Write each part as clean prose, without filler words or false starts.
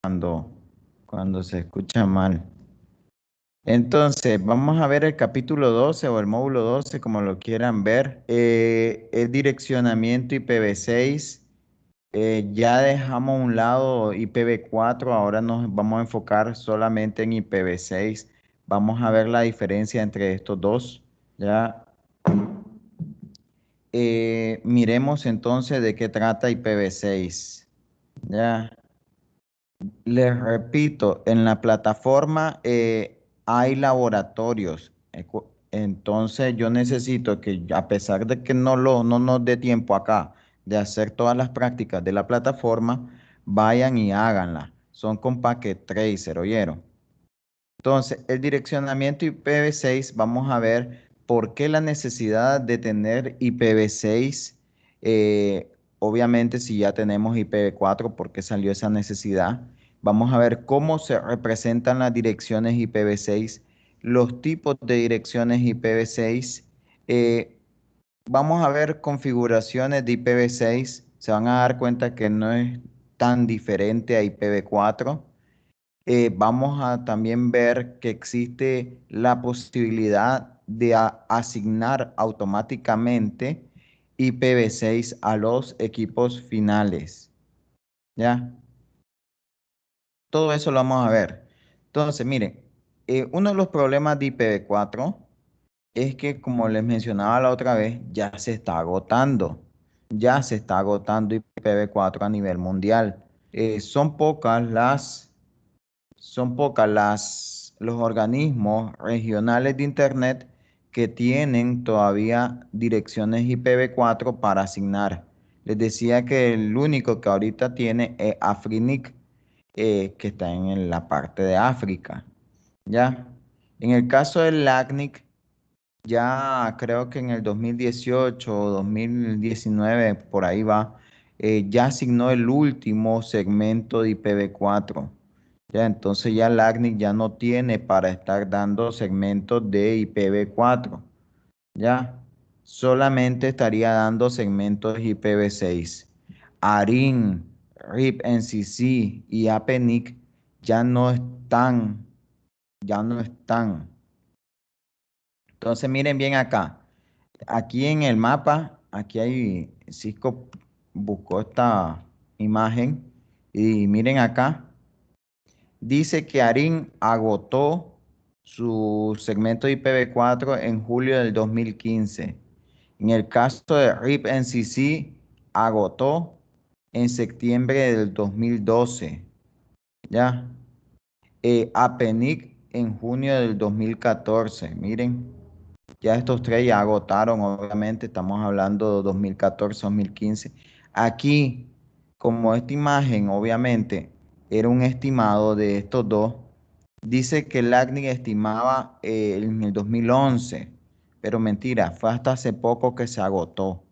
cuando se escucha mal. Entonces, vamos a ver el capítulo 12 o el módulo 12, como lo quieran ver. El direccionamiento IPv6. Ya dejamos a un lado IPv4, ahora nos vamos a enfocar solamente en IPv6. Vamos a ver la diferencia entre estos dos. Ya. Miremos entonces de qué trata IPv6. Ya. Les repito, en la plataforma hay laboratorios. Entonces yo necesito que, a pesar de que no nos dé tiempo acá de hacer todas las prácticas de la plataforma, vayan y háganlas. Son con Packet Tracer, ¿oyeron? Entonces, el direccionamiento IPv6, vamos a ver por qué la necesidad de tener IPv6. Obviamente, si ya tenemos IPv4, ¿por qué salió esa necesidad? Vamos a ver cómo se representan las direcciones IPv6, los tipos de direcciones IPv6. eh, Vamos a ver configuraciones de IPv6. Se van a dar cuenta que no es tan diferente a IPv4. Vamos a también ver que existe la posibilidad de asignar automáticamente IPv6 a los equipos finales. ¿Ya? Todo eso lo vamos a ver. Entonces, miren, uno de los problemas de IPv4 es que, como les mencionaba la otra vez, ya se está agotando. Ya se está agotando IPv4 a nivel mundial. Son pocas los organismos regionales de Internet que tienen todavía direcciones IPv4 para asignar. Les decía que el único que ahorita tiene es Afrinic, que está en la parte de África. ¿Ya? En el caso del LACNIC, ya creo que en el 2018 o 2019, por ahí va, ya asignó el último segmento de IPv4. Ya, entonces ya LACNIC ya no tiene para estar dando segmentos de IPv4. Ya, solamente estaría dando segmentos IPv6. ARIN, RIP-NCC y APNIC ya no están. Entonces miren bien acá. Aquí en el mapa, aquí hay, Cisco buscó esta imagen y miren acá, dice que ARIN agotó su segmento IPv4 en julio del 2015. En el caso de RIP-NCC, agotó en septiembre del 2012. ¿Ya? APNIC en junio del 2014. Miren. Ya estos tres ya agotaron, obviamente, estamos hablando de 2014, 2015. Aquí, como esta imagen, obviamente, era un estimado de estos dos, dice que el ACNIC estimaba en el 2011, pero mentira, fue hasta hace poco que se agotó,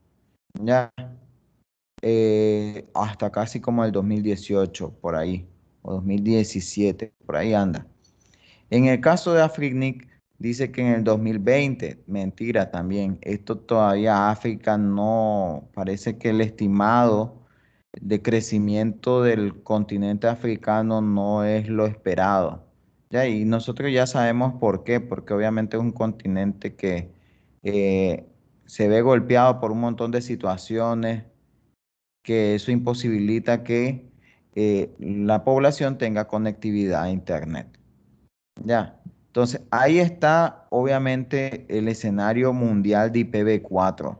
ya hasta casi como el 2018, por ahí, o 2017, por ahí anda. En el caso de Afrinic, dice que en el 2020, mentira también, esto todavía África no, parece que el estimado de crecimiento del continente africano no es lo esperado. Ya, y nosotros ya sabemos por qué, porque obviamente es un continente que eh, se ve golpeado por un montón de situaciones, que eso imposibilita que la población tenga conectividad a Internet. Ya, entonces ahí está obviamente el escenario mundial de IPv4.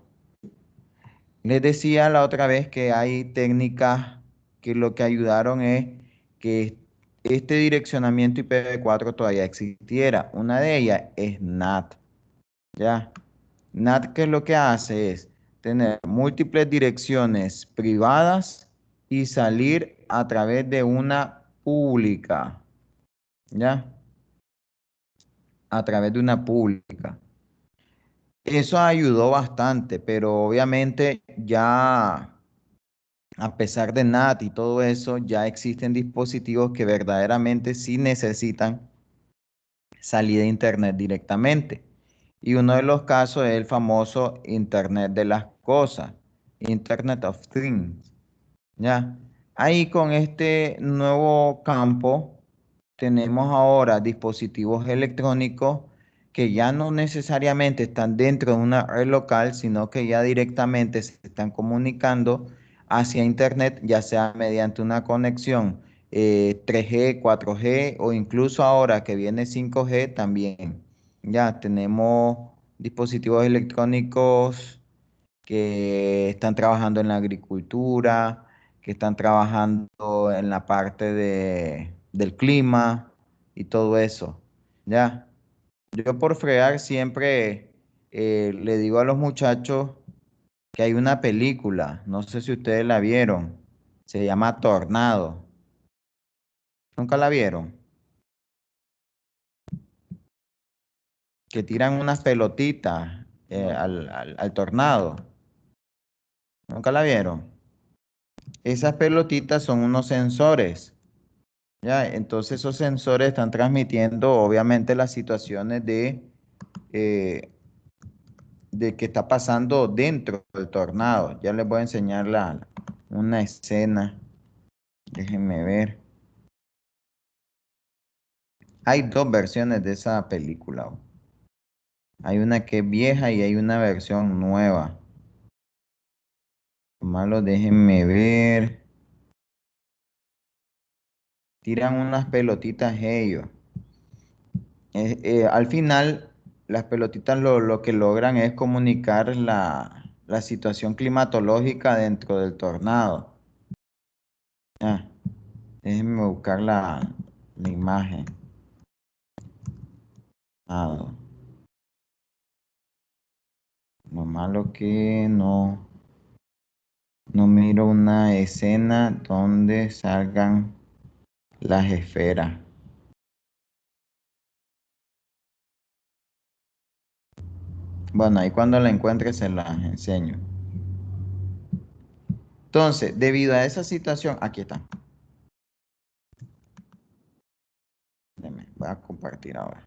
Les decía la otra vez que hay técnicas que lo que ayudaron es que este direccionamiento IPv4 todavía existiera. Una de ellas es NAT. Ya, NAT, que lo que hace es tener múltiples direcciones privadas y salir a través de una pública. Ya, a través de una pública. Eso ayudó bastante, pero obviamente ya, a pesar de NAT y todo eso, ya existen dispositivos que verdaderamente sí necesitan salida a Internet directamente. Y uno de los casos es el famoso Internet de las cosas, Internet of Things. ¿Ya? Ahí con este nuevo campo tenemos ahora dispositivos electrónicos que ya no necesariamente están dentro de una red local, sino que ya directamente se están comunicando hacia Internet, ya sea mediante una conexión 3G, 4G o incluso ahora que viene 5G también. Ya tenemos dispositivos electrónicos que están trabajando en la agricultura, que están trabajando en la parte del clima y todo eso. Ya, yo por fregar siempre le digo a los muchachos que hay una película, no sé si ustedes la vieron, se llama Tornado. ¿Nunca la vieron? Que tiran unas pelotitas al tornado. ¿Nunca la vieron? Esas pelotitas son unos sensores. Ya, entonces esos sensores están transmitiendo obviamente las situaciones eh, de que está pasando dentro del tornado. Ya les voy a enseñar una escena. Déjenme ver. Hay dos versiones de esa película. Hay una que es vieja y hay una versión nueva. Malo, déjenme ver. Tiran unas pelotitas ellos. Al final, las pelotitas lo que logran es comunicar la situación climatológica dentro del tornado. Ah, déjenme buscar la imagen. Ah, lo malo que no miro una escena donde salgan las esferas. Bueno, ahí cuando la encuentre se las enseño. Entonces, debido a esa situación, aquí está. Voy a compartir ahora.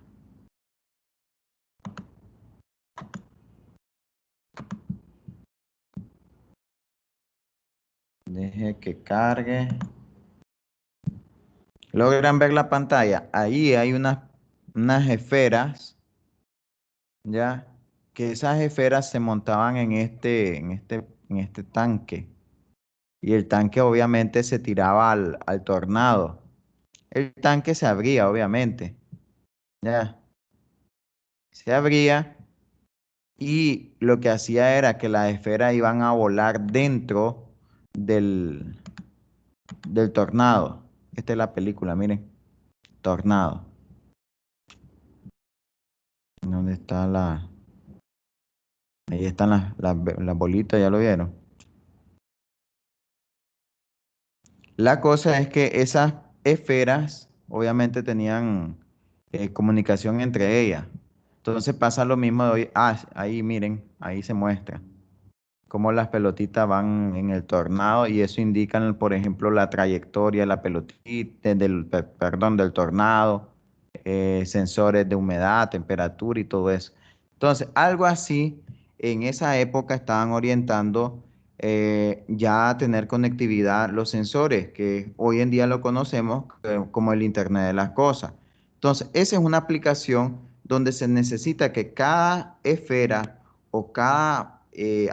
Deje que cargue. ¿Logran ver la pantalla? Ahí hay unas esferas, ¿ya? Que esas esferas se montaban en este tanque. Y el tanque obviamente se tiraba al tornado. El tanque se abría, obviamente, ¿ya? Se abría y lo que hacía era que las esferas iban a volar dentro del, del tornado. Esta es la película, miren. Tornado. ¿Dónde está la...? Ahí están las bolitas, ¿ya lo vieron? La cosa es que esas esferas obviamente tenían comunicación entre ellas. Entonces pasa lo mismo de hoy. Ah, ahí miren, ahí se muestra cómo las pelotitas van en el tornado y eso indica, por ejemplo, la trayectoria de la pelotita, perdón, del tornado, sensores de humedad, temperatura y todo eso. Entonces, algo así, en esa época estaban orientando ya a tener conectividad los sensores, que hoy en día lo conocemos como el Internet de las Cosas. Entonces, esa es una aplicación donde se necesita que cada esfera o cada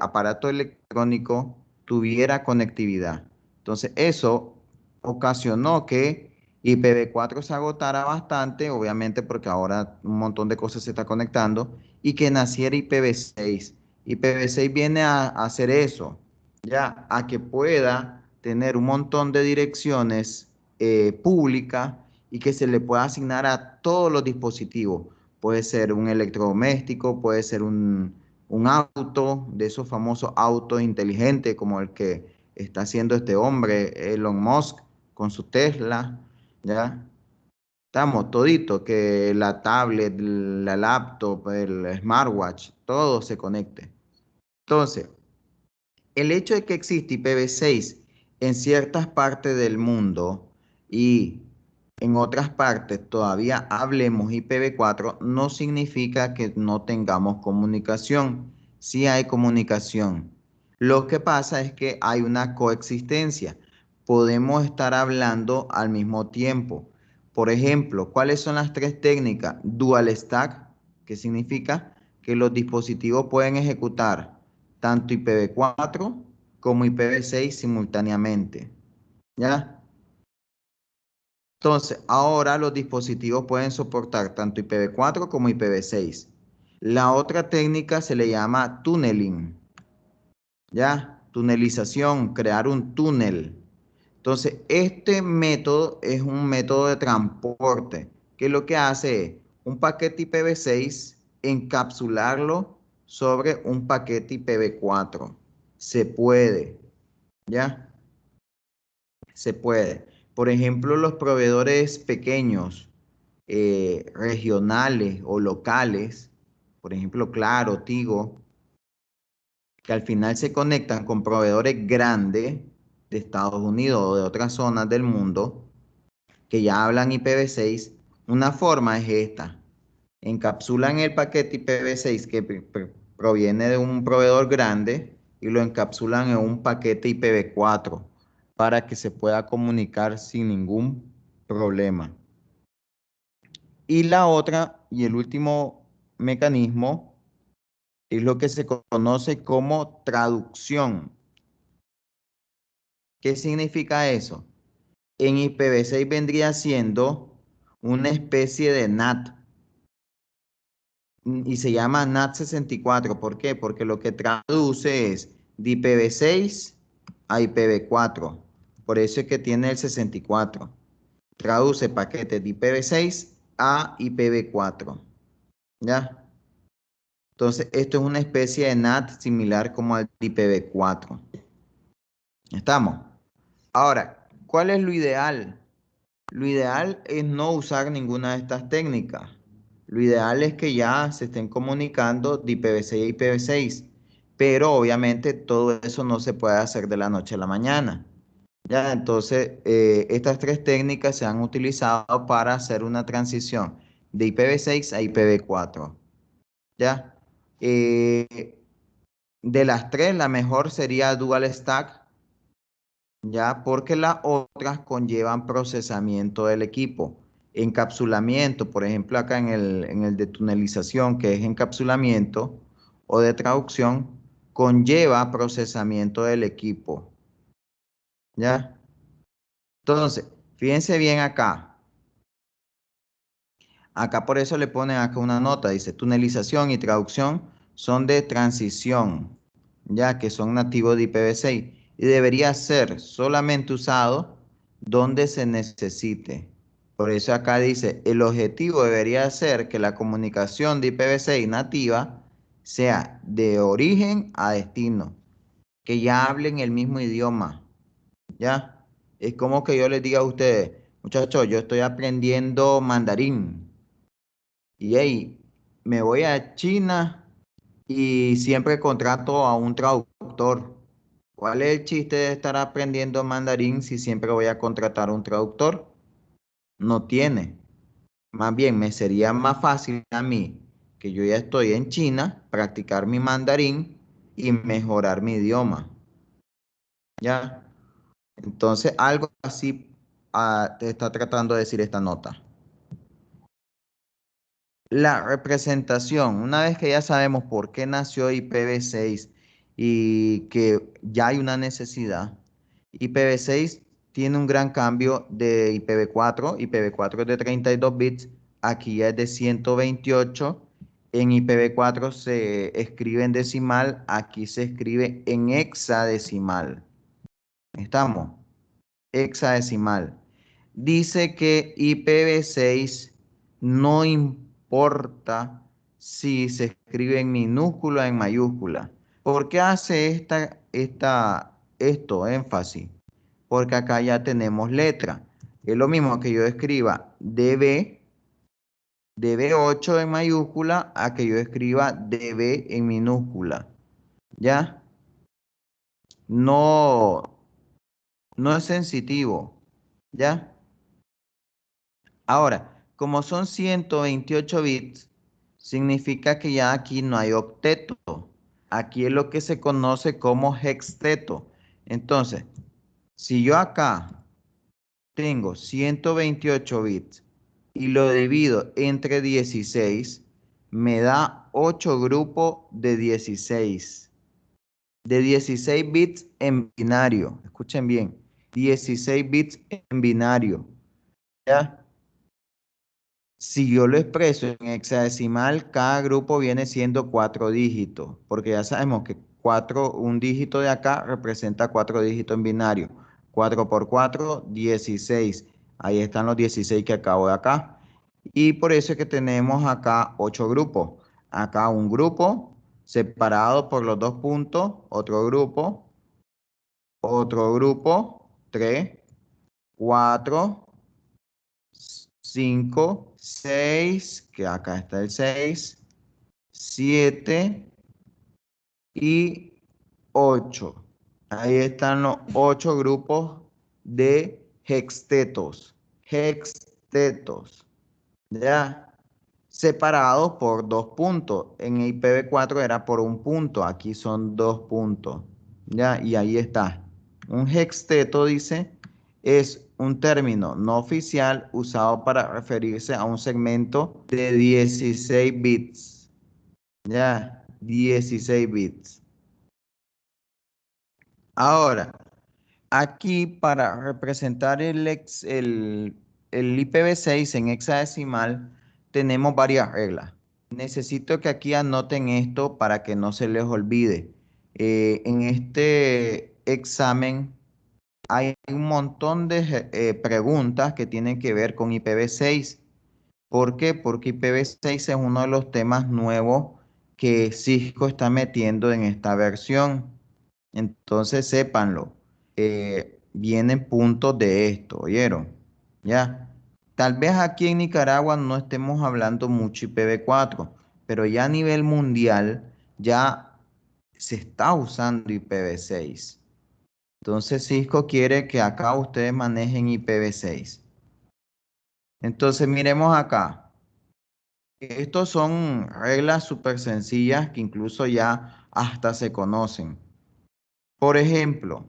aparato electrónico tuviera conectividad. Entonces, eso ocasionó que IPv4 se agotara bastante, obviamente porque ahora un montón de cosas se está conectando, y que naciera IPv6. IPv6 viene a hacer eso, ya, a que pueda tener un montón de direcciones públicas y que se le pueda asignar a todos los dispositivos. Puede ser un electrodoméstico, puede ser un auto, de esos famosos autos inteligentes como el que está haciendo este hombre, Elon Musk, con su Tesla, ¿ya? Estamos todito, que la tablet, la laptop, el smartwatch, todo se conecte. Entonces, el hecho de que existe IPv6 en ciertas partes del mundo y en otras partes todavía hablemos IPv4 no significa que no tengamos comunicación. Sí hay comunicación. Lo que pasa es que hay una coexistencia podemos estar hablando al mismo tiempo. Por ejemplo, ¿cuáles son las tres técnicas? Dual Stack, que significa que los dispositivos pueden ejecutar tanto IPv4 como IPv6 simultáneamente. ¿Ya? Entonces, ahora los dispositivos pueden soportar tanto IPv4 como IPv6. La otra técnica se le llama tunneling. ¿Ya? Tunelización, crear un túnel. Entonces, este método es un método de transporte que lo que hace es un paquete IPv6 encapsularlo sobre un paquete IPv4. Se puede, ¿ya? Se puede. Por ejemplo, los proveedores pequeños, regionales o locales, por ejemplo, Claro, Tigo, que al final se conectan con proveedores grandes de Estados Unidos o de otras zonas del mundo que ya hablan IPv6, una forma es esta. Encapsulan el paquete IPv6 que proviene de un proveedor grande y lo encapsulan en un paquete IPv4 para que se pueda comunicar sin ningún problema. Y la otra y el último mecanismo es lo que se conoce como traducción. ¿Qué significa eso? En IPv6 vendría siendo una especie de NAT y se llama NAT64. ¿Por qué? Porque lo que traduce es de IPv6 a IPv4. Por eso es que tiene el 64. Traduce paquetes de IPv6 a IPv4. ¿Ya? Entonces, esto es una especie de NAT similar como al IPv4. ¿Estamos? Ahora, ¿cuál es lo ideal? Lo ideal es no usar ninguna de estas técnicas. Lo ideal es que ya se estén comunicando de IPv6 a IPv6, pero obviamente todo eso no se puede hacer de la noche a la mañana. Ya, entonces, estas tres técnicas se han utilizado para hacer una transición de IPv6 a IPv4. ¿Ya? De las tres, la mejor sería Dual Stack, ya porque las otras conllevan procesamiento del equipo. Encapsulamiento, por ejemplo, acá en el de tunelización, que es encapsulamiento, o de traducción, conlleva procesamiento del equipo. ¿Ya? Entonces, fíjense bien acá. Acá por eso le ponen acá una nota, dice, tunelización y traducción son de transición, ya que son nativos de IPv6 y debería ser solamente usado donde se necesite. Por eso acá dice, el objetivo debería ser que la comunicación de IPv6 nativa sea de origen a destino, que ya hablen el mismo idioma, ¿ya? Es como que yo les diga a ustedes, muchachos, yo estoy aprendiendo mandarín. Y hey, me voy a China y siempre contrato a un traductor. ¿Cuál es el chiste de estar aprendiendo mandarín si siempre voy a contratar a un traductor? No tiene. Más bien, me sería más fácil a mí, que yo ya estoy en China, practicar mi mandarín y mejorar mi idioma. ¿Ya? Entonces, algo así te está tratando de decir esta nota. La representación, una vez que ya sabemos por qué nació IPv6 y que ya hay una necesidad, IPv6 tiene un gran cambio de IPv4. IPv4 es de 32 bits, aquí ya es de 128. En IPv4 se escribe en decimal, aquí se escribe en hexadecimal. ¿Estamos? Hexadecimal. Dice que IPv6 no importa si se escribe en minúscula o en mayúscula. ¿Por qué hace esto énfasis? Porque acá ya tenemos letra. Es lo mismo que yo escriba DB8 en mayúscula a que yo escriba DB en minúscula. ¿Ya? No, no es sensitivo. ¿Ya? Ahora, como son 128 bits, significa que ya aquí no hay octeto. Aquí es lo que se conoce como hexteto. Entonces, Si yo acá tengo 128 bits y lo divido entre 16, me da 8 grupos de 16. De 16 bits en binario. Escuchen bien. 16 bits en binario. ¿Ya? Si yo lo expreso en hexadecimal, cada grupo viene siendo 4 dígitos, porque ya sabemos que un dígito de acá representa 4 dígitos en binario. 4 por 4, 16. Ahí están los 16 que acabo de acá. Y por eso es que tenemos acá 8 grupos. Acá un grupo separado por los dos puntos, otro grupo, 3, 4. 5, 6, que acá está el 6, 7 y 8. Ahí están los 8 grupos de hextetos. Hextetos. ¿Ya? Separados por dos puntos. En IPv4 era por un punto. Aquí son dos puntos. ¿Ya? Y ahí está. Un hexteto, dice, es un término no oficial usado para referirse a un segmento de 16 bits. ¿Ya? 16 bits. Ahora, aquí para representar el IPv6 en hexadecimal tenemos varias reglas. Necesito que aquí anoten esto para que no se les olvide. En este examen hay un montón de preguntas que tienen que ver con IPv6. ¿Por qué? Porque IPv6 es uno de los temas nuevos que Cisco está metiendo en esta versión. Entonces, sépanlo. Vienen puntos de esto, ¿oyeron? Ya. Tal vez aquí en Nicaragua no estemos hablando mucho IPv4, pero ya a nivel mundial ya se está usando IPv6. Entonces, Cisco quiere que acá ustedes manejen IPv6. Entonces, miremos acá. Estos son reglas súper sencillas que incluso ya hasta se conocen. Por ejemplo,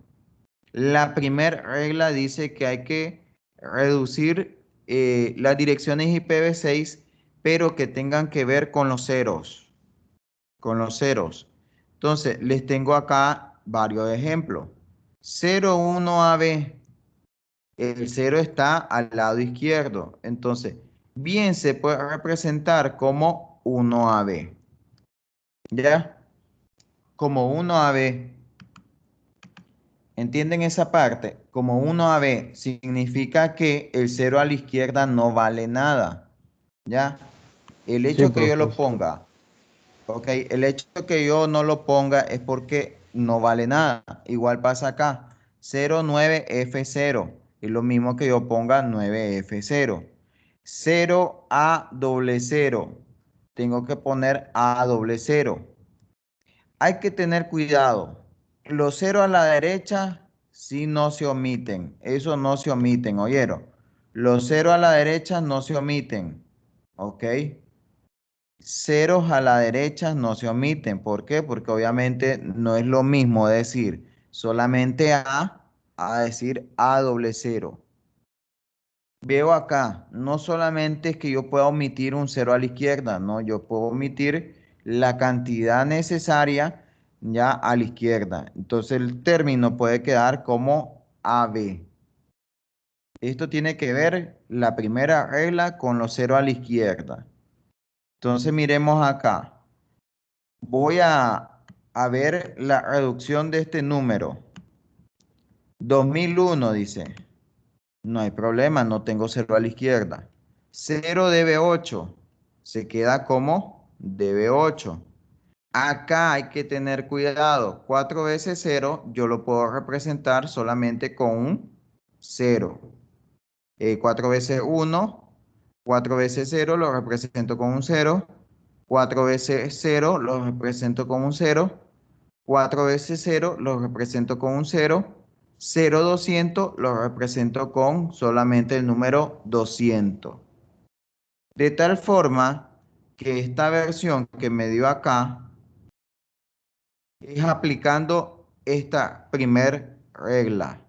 la primera regla dice que hay que reducir las direcciones IPv6, pero que tengan que ver con los ceros, con los ceros. Entonces, les tengo acá varios ejemplos. 01AB, el cero está al lado izquierdo. Entonces, bien se puede representar como 1AB. ¿Ya? Como 1AB. ¿Entienden esa parte? Como 1AB significa que el cero a la izquierda no vale nada. ¿Ya? El Sí, hecho que yo lo profesor. ponga, ok, el hecho que yo no lo ponga es porque no vale nada. Igual pasa acá. 09F0. Es lo mismo que yo ponga 9F0. 0A00. Tengo que poner A00. Hay que tener cuidado. Los ceros a la derecha sí no se omiten. Eso no se omiten, ¿oyeron? Los ceros a la derecha no se omiten. ¿Ok? Ceros a la derecha no se omiten. ¿Por qué? Porque obviamente no es lo mismo decir solamente a decir A doble cero. Veo acá, no solamente es que yo pueda omitir un cero a la izquierda, no, yo puedo omitir la cantidad necesaria ya a la izquierda. Entonces el término puede quedar como AB. Esto tiene que ver la primera regla con los ceros a la izquierda. Entonces miremos acá. Voy a ver la reducción de este número. 2001 dice. No hay problema, no tengo cero a la izquierda. 0 debe 8. Se queda como debe 8. Acá hay que tener cuidado. 4 veces 0 yo lo puedo representar solamente con un 0. 4 veces 1, 4 veces 0 lo represento con un 0. 4 veces 0 lo represento con un 0. 4 veces 0 lo represento con un 0. 0,200 lo represento con solamente el número 200. De tal forma que esta versión que me dio acá es aplicando esta primer regla.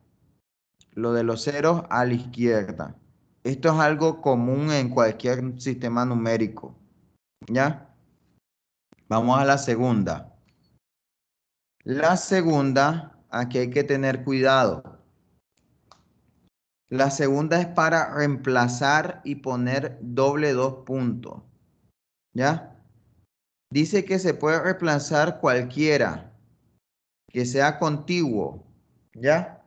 lo de los ceros a la izquierda. Esto es algo común en cualquier sistema numérico. ¿Ya? Vamos a la segunda. La segunda, aquí hay que tener cuidado. La segunda es para reemplazar y poner doble dos puntos. ¿Ya? Dice que se puede reemplazar cualquiera que sea contiguo. ¿Ya?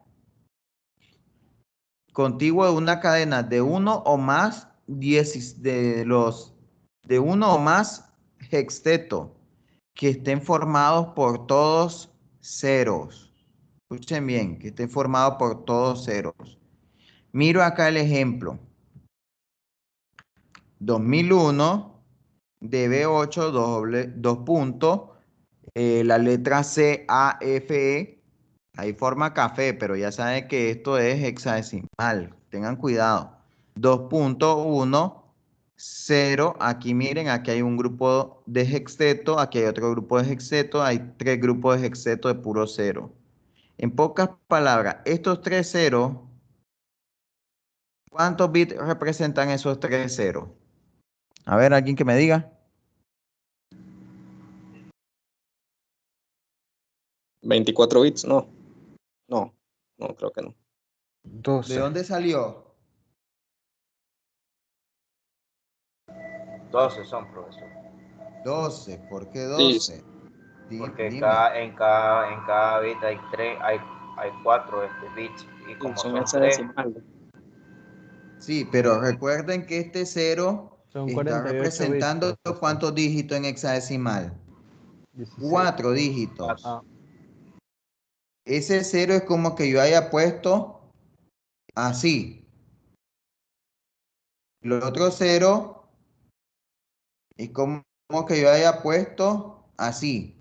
Contiguo de una cadena de uno o más de uno o más hextetos que estén formados por todos ceros. Escuchen bien, que estén formados por todos ceros. Miro acá el ejemplo. 2001 de B8, dos puntos, la letra C, A, F, E. Ahí forma café, pero ya saben que esto es hexadecimal. Tengan cuidado. 2.1, 0. Aquí miren, aquí hay un grupo de hexteto, aquí hay otro grupo de hexteto, hay tres grupos de hexteto de puro cero. En pocas palabras, estos tres ceros, ¿cuántos bits representan esos tres ceros? A ver, alguien que me diga. 24 bits, no. No, no, creo que no. ¿De 12. dónde salió? 12 son, profesor. 12. ¿Por qué Sí, 12? Porque Dime. en cada bit hay 4 bits. Y sí, como son son 3, hexadecimales. Sí, pero recuerden que este cero Son está 48 bits, representando profesor. cuántos dígitos en hexadecimal. 16. 4 dígitos. Ah, Ese cero es como que yo haya puesto así. Los otros cero es como que yo haya puesto así.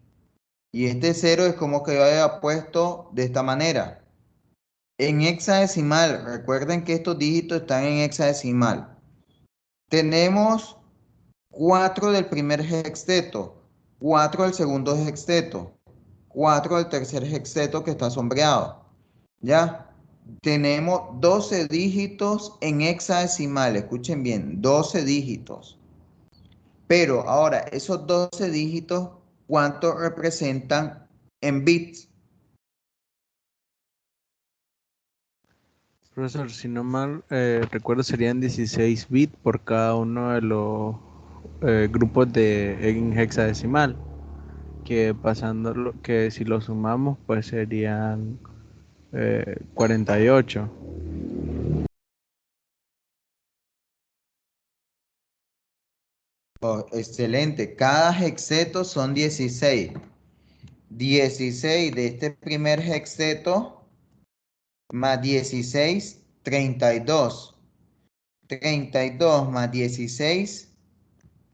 Y este cero es como que yo haya puesto de esta manera. En hexadecimal, recuerden que estos dígitos están en hexadecimal. Tenemos 4 del primer hexteto, 4 del segundo hexteto, 4 del tercer hexteto que está sombreado. ¿Ya? Tenemos 12 dígitos en hexadecimal, escuchen bien, 12 dígitos. Pero ahora, esos 12 dígitos, ¿cuánto representan en bits? profesor, si no mal recuerdo, serían 16 bits por cada uno de los grupos en hexadecimal. Que pasando que si lo sumamos, pues serían 48. Oh, excelente, cada hexeto son 16. 16 de este primer hexeto más 16, 32. 32 más 16,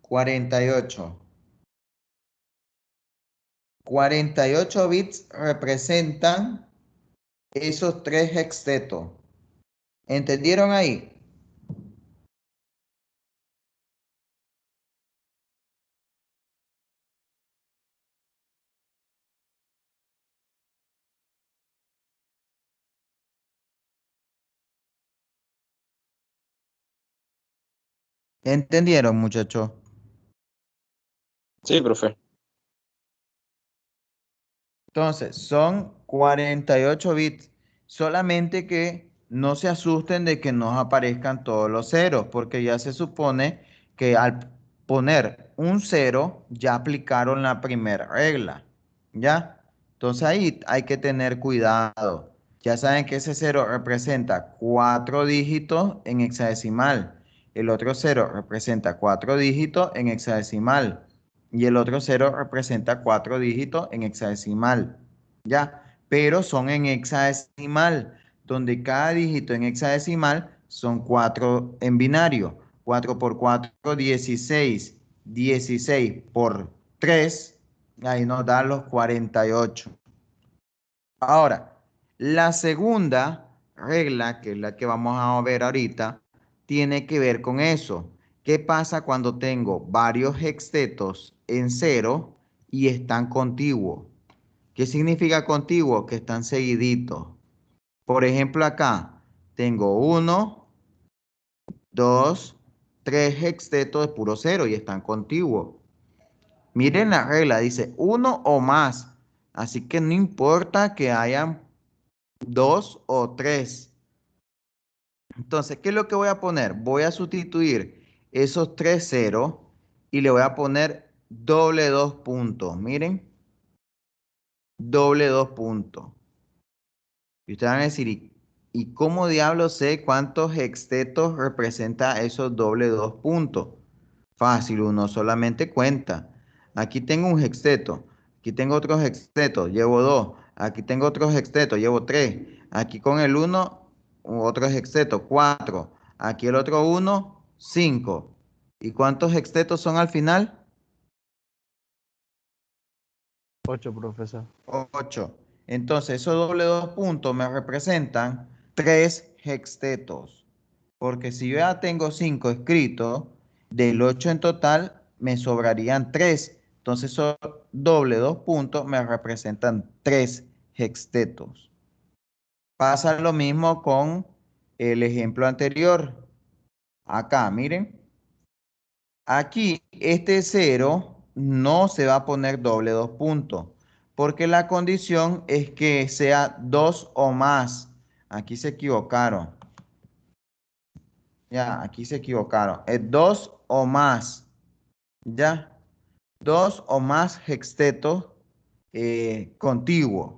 48. 48 bits representan esos tres hextetos. ¿Entendieron ahí? ¿Entendieron, muchachos? Sí, profe. Entonces, son 48 bits. Solamente que no se asusten de que no aparezcan todos los ceros, porque ya se supone que al poner un cero ya aplicaron la primera regla. ¿Ya? Entonces ahí hay que tener cuidado. Ya saben que ese cero representa 4 dígitos en hexadecimal. El otro cero representa 4 dígitos en hexadecimal y el otro cero representa 4 dígitos en hexadecimal, ¿ya? Pero son en hexadecimal, donde cada dígito en hexadecimal son 4 en binario. 4 por 4, 16. 16 por 3, ahí nos da los 48. Ahora, la segunda regla, que es la que vamos a ver ahorita, tiene que ver con eso. ¿Qué pasa cuando tengo varios hextetos en cero y están contiguos? ¿Qué significa contiguo? Que están seguiditos. Por ejemplo, acá, tengo 1, 2, 3 hextetos de puro cero y están contiguos. Miren la regla, dice 1 o más. Así que no importa que hayan 2 o 3. Entonces, ¿qué es lo que voy a poner? Voy a sustituir esos 3 ceros y le voy a poner doble 2 puntos. Miren, doble 2 puntos. Y ustedes van a decir, ¿y cómo diablos sé cuántos hextetos representa esos doble 2 puntos? Fácil, uno solamente cuenta. Aquí tengo un hexteto, aquí tengo otro hexteto, llevo 2. Aquí tengo otro hexteto, llevo 3. Aquí con el 1, otro hexteto, 4. Aquí el otro 1, 5. ¿Y cuántos hextetos son al final? 8, profesor. 8. Entonces, esos doble 2 puntos me representan 3 hextetos. Porque si yo ya tengo 5 escritos, del 8 en total me sobrarían 3. Entonces, esos doble 2 puntos me representan 3 hextetos. Pasa lo mismo con el ejemplo anterior. Acá, miren. Aquí, este 0 no se va a poner doble 2 puntos, porque la condición es que sea 2 o más. Aquí se equivocaron. Ya, aquí se equivocaron. Es 2 o más. Ya, 2 o más hextetos contiguos.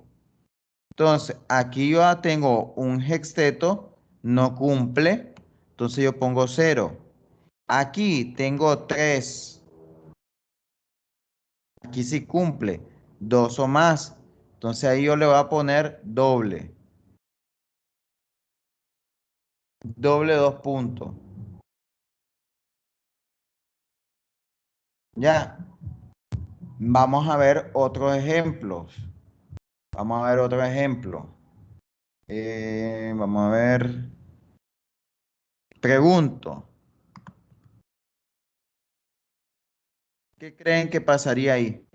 Entonces, aquí yo ya tengo un hexteto, no cumple. Entonces yo pongo 0. Aquí tengo 3. Aquí sí cumple, 2 o más. Entonces ahí yo le voy a poner doble. Doble 2 puntos. Ya. Vamos a ver otros ejemplos. Vamos a ver otro ejemplo. Vamos a ver. Pregunto. ¿Qué creen que pasaría ahí?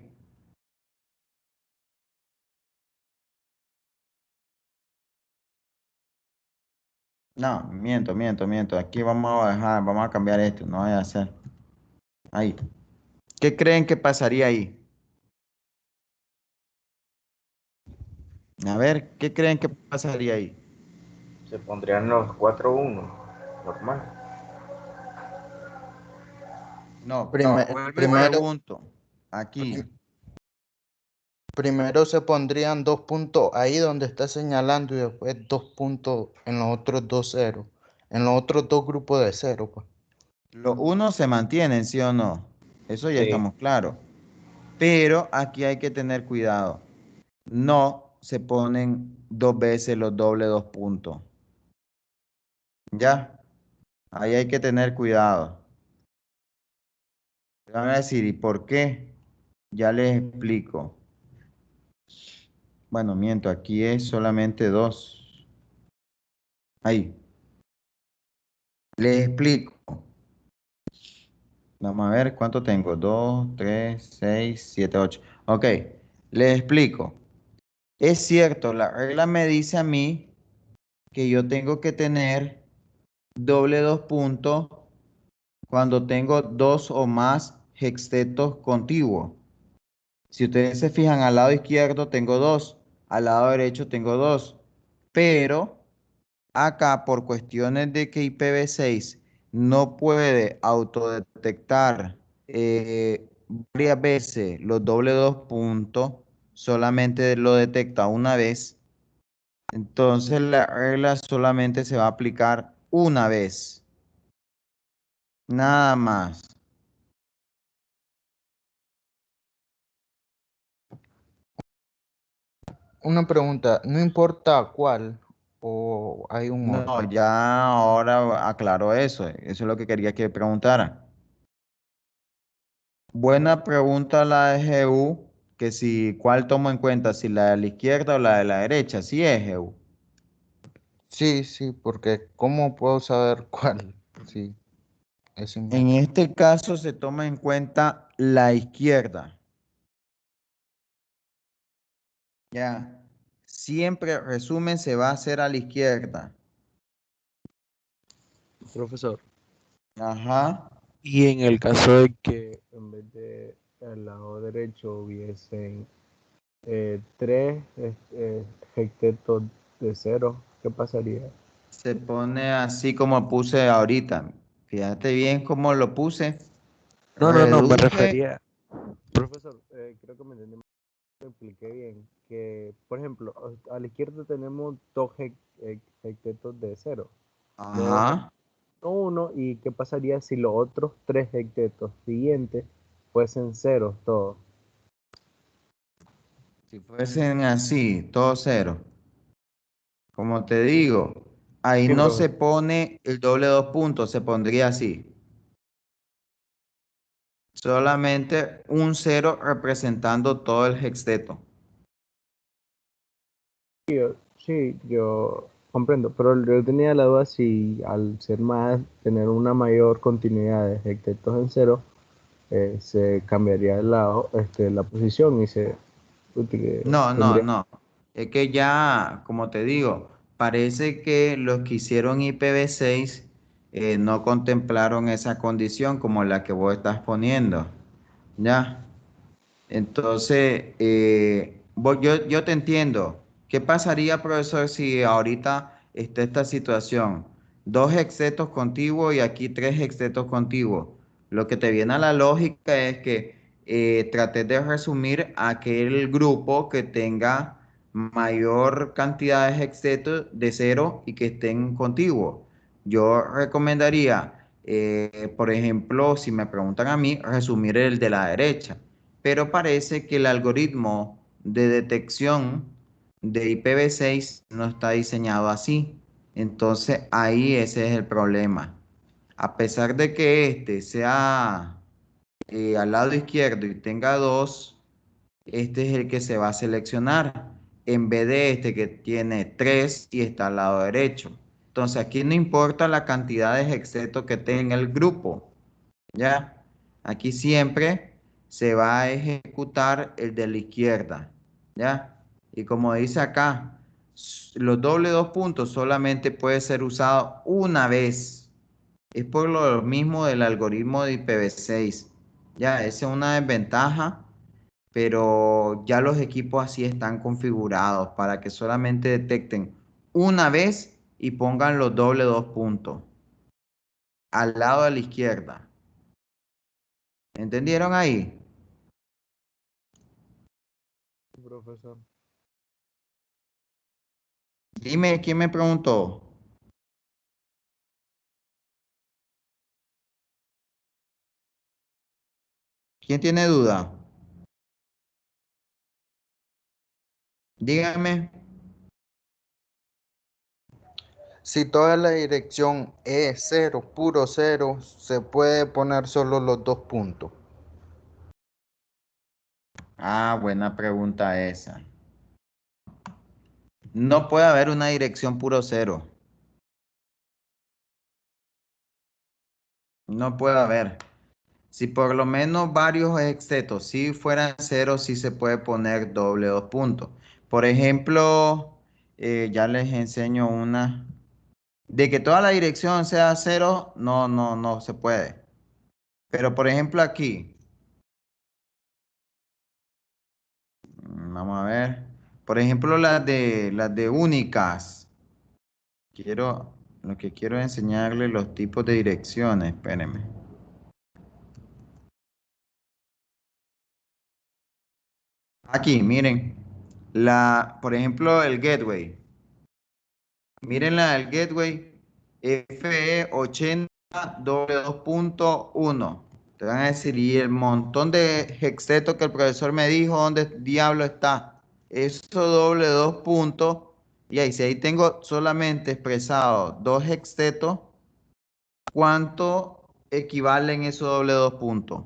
No, miento. Aquí vamos a dejar, vamos a cambiar esto. No voy a hacer. Ahí. ¿Qué creen que pasaría ahí? A ver, ¿qué creen que pasaría ahí? Se pondrían los 4-1, normal. No, vuelvo y Primero, pregunto. Aquí. primero se pondrían 2 puntos ahí donde está señalando y después 2 puntos en los otros 2 ceros. En los otros 2 grupos de cero, pues. Los unos se mantienen, ¿sí o no? Eso ya Sí. estamos claros. Pero aquí hay que tener cuidado. No se ponen 2 veces los doble 2 puntos. ¿Ya? Ahí hay que tener cuidado. Me van a decir, ¿y por qué? Ya les explico. Bueno, miento, aquí es solamente 2. Ahí. Les explico. Vamos a ver cuánto tengo. 2, 3, 6, 7, 8. Ok, les explico. Es cierto, la regla me dice a mí que yo tengo que tener doble 2 puntos cuando tengo 2 o más hextetos contiguos. Si ustedes se fijan, al lado izquierdo tengo 2, al lado derecho tengo 2, pero acá por cuestiones de que IPv6 no puede autodetectar varias veces los doble 2 puntos, solamente lo detecta una vez. Entonces la regla solamente se va a aplicar una vez. Nada más. Una pregunta, no importa cuál o hay un No, orden. ya ahora aclaro eso. Eso es lo que quería que preguntara. Buena pregunta la de GU, que si cuál tomo en cuenta, si la de la izquierda o la de la derecha. Sí es GU. Sí, sí, porque ¿cómo puedo saber cuál? Sí, eso En mismo. este caso se toma en cuenta la izquierda. Ya. Siempre resumen se va a hacer a la izquierda. Profesor. Ajá. Y en el caso de que en vez de al lado derecho hubiesen 3 hectetos de cero, ¿qué pasaría? Se pone así como puse ahorita. Fíjate bien cómo lo puse. No, me Reduje. refería. Profesor, creo que me entendí, me expliqué bien. Que, por ejemplo, a la izquierda tenemos 2 hectetos de cero. Luego Ajá. uno, ¿y qué pasaría si los otros 3 hectetos siguientes fuesen ceros todos? Si fuesen así, todo cero. Como te digo, ahí Sí, no se profesor. pone el doble dos puntos, se pondría así. Solamente un cero representando todo el hexteto. Sí, yo comprendo, pero yo tenía la duda si al ser más, tener una mayor continuidad de hectetos en cero, se cambiaría la posición y No, no, tendría. no. Es que ya, como te digo, parece que los que hicieron IPv6 no contemplaron esa condición como la que vos estás poniendo. ¿Ya? Entonces, yo te entiendo. ¿Qué pasaría, profesor, si ahorita está esta situación? Dos hexetos contiguos y aquí tres hexetos contiguos. Lo que te viene a la lógica es que trates de resumir aquel grupo que tenga mayor cantidad de hexetos de cero y que estén contiguos. Yo recomendaría, por ejemplo, si me preguntan a mí, resumir el de la derecha, pero parece que el algoritmo de detección de IPv6 no está diseñado así. Entonces ahí ese es el problema. A pesar de que este sea al lado izquierdo y tenga dos, este es el que se va a seleccionar en vez de este que tiene tres y está al lado derecho. Entonces aquí no importa la cantidad de hexetos que tenga el grupo, ¿ya? Aquí siempre se va a ejecutar el de la izquierda, ¿ya? Y como dice acá, los doble dos puntos solamente puede ser usado una vez. Es por lo mismo del algoritmo de IPv6. Ya, esa es una desventaja, pero ya los equipos así están configurados para que solamente detecten una vez y pongan los doble dos puntos al lado de la izquierda. ¿Entendieron ahí? Profesor. Dime, ¿quién me preguntó? ¿Quién tiene duda? Dígame. Si toda la dirección es cero, puro cero, se puede poner solo los 2 puntos. Ah, buena pregunta esa. No puede haber una dirección puro cero. No puede haber. Si por lo menos varios hexetos, si fueran cero, sí se puede poner doble dos puntos. Por ejemplo, ya les enseño una. De que toda la dirección sea cero, no se puede. Pero por ejemplo aquí, vamos a ver. Por ejemplo, las de únicas. Lo que quiero es enseñarles los tipos de direcciones. Espérenme. Aquí, miren. Por ejemplo, el gateway. Miren la del gateway FE80-2.1. Te van a decir, y el montón de hextetos que el profesor me dijo, ¿dónde diablo está? Eso doble dos puntos. Y ahí, si ahí tengo solamente expresado dos hextetos, ¿cuánto equivalen esos doble dos puntos?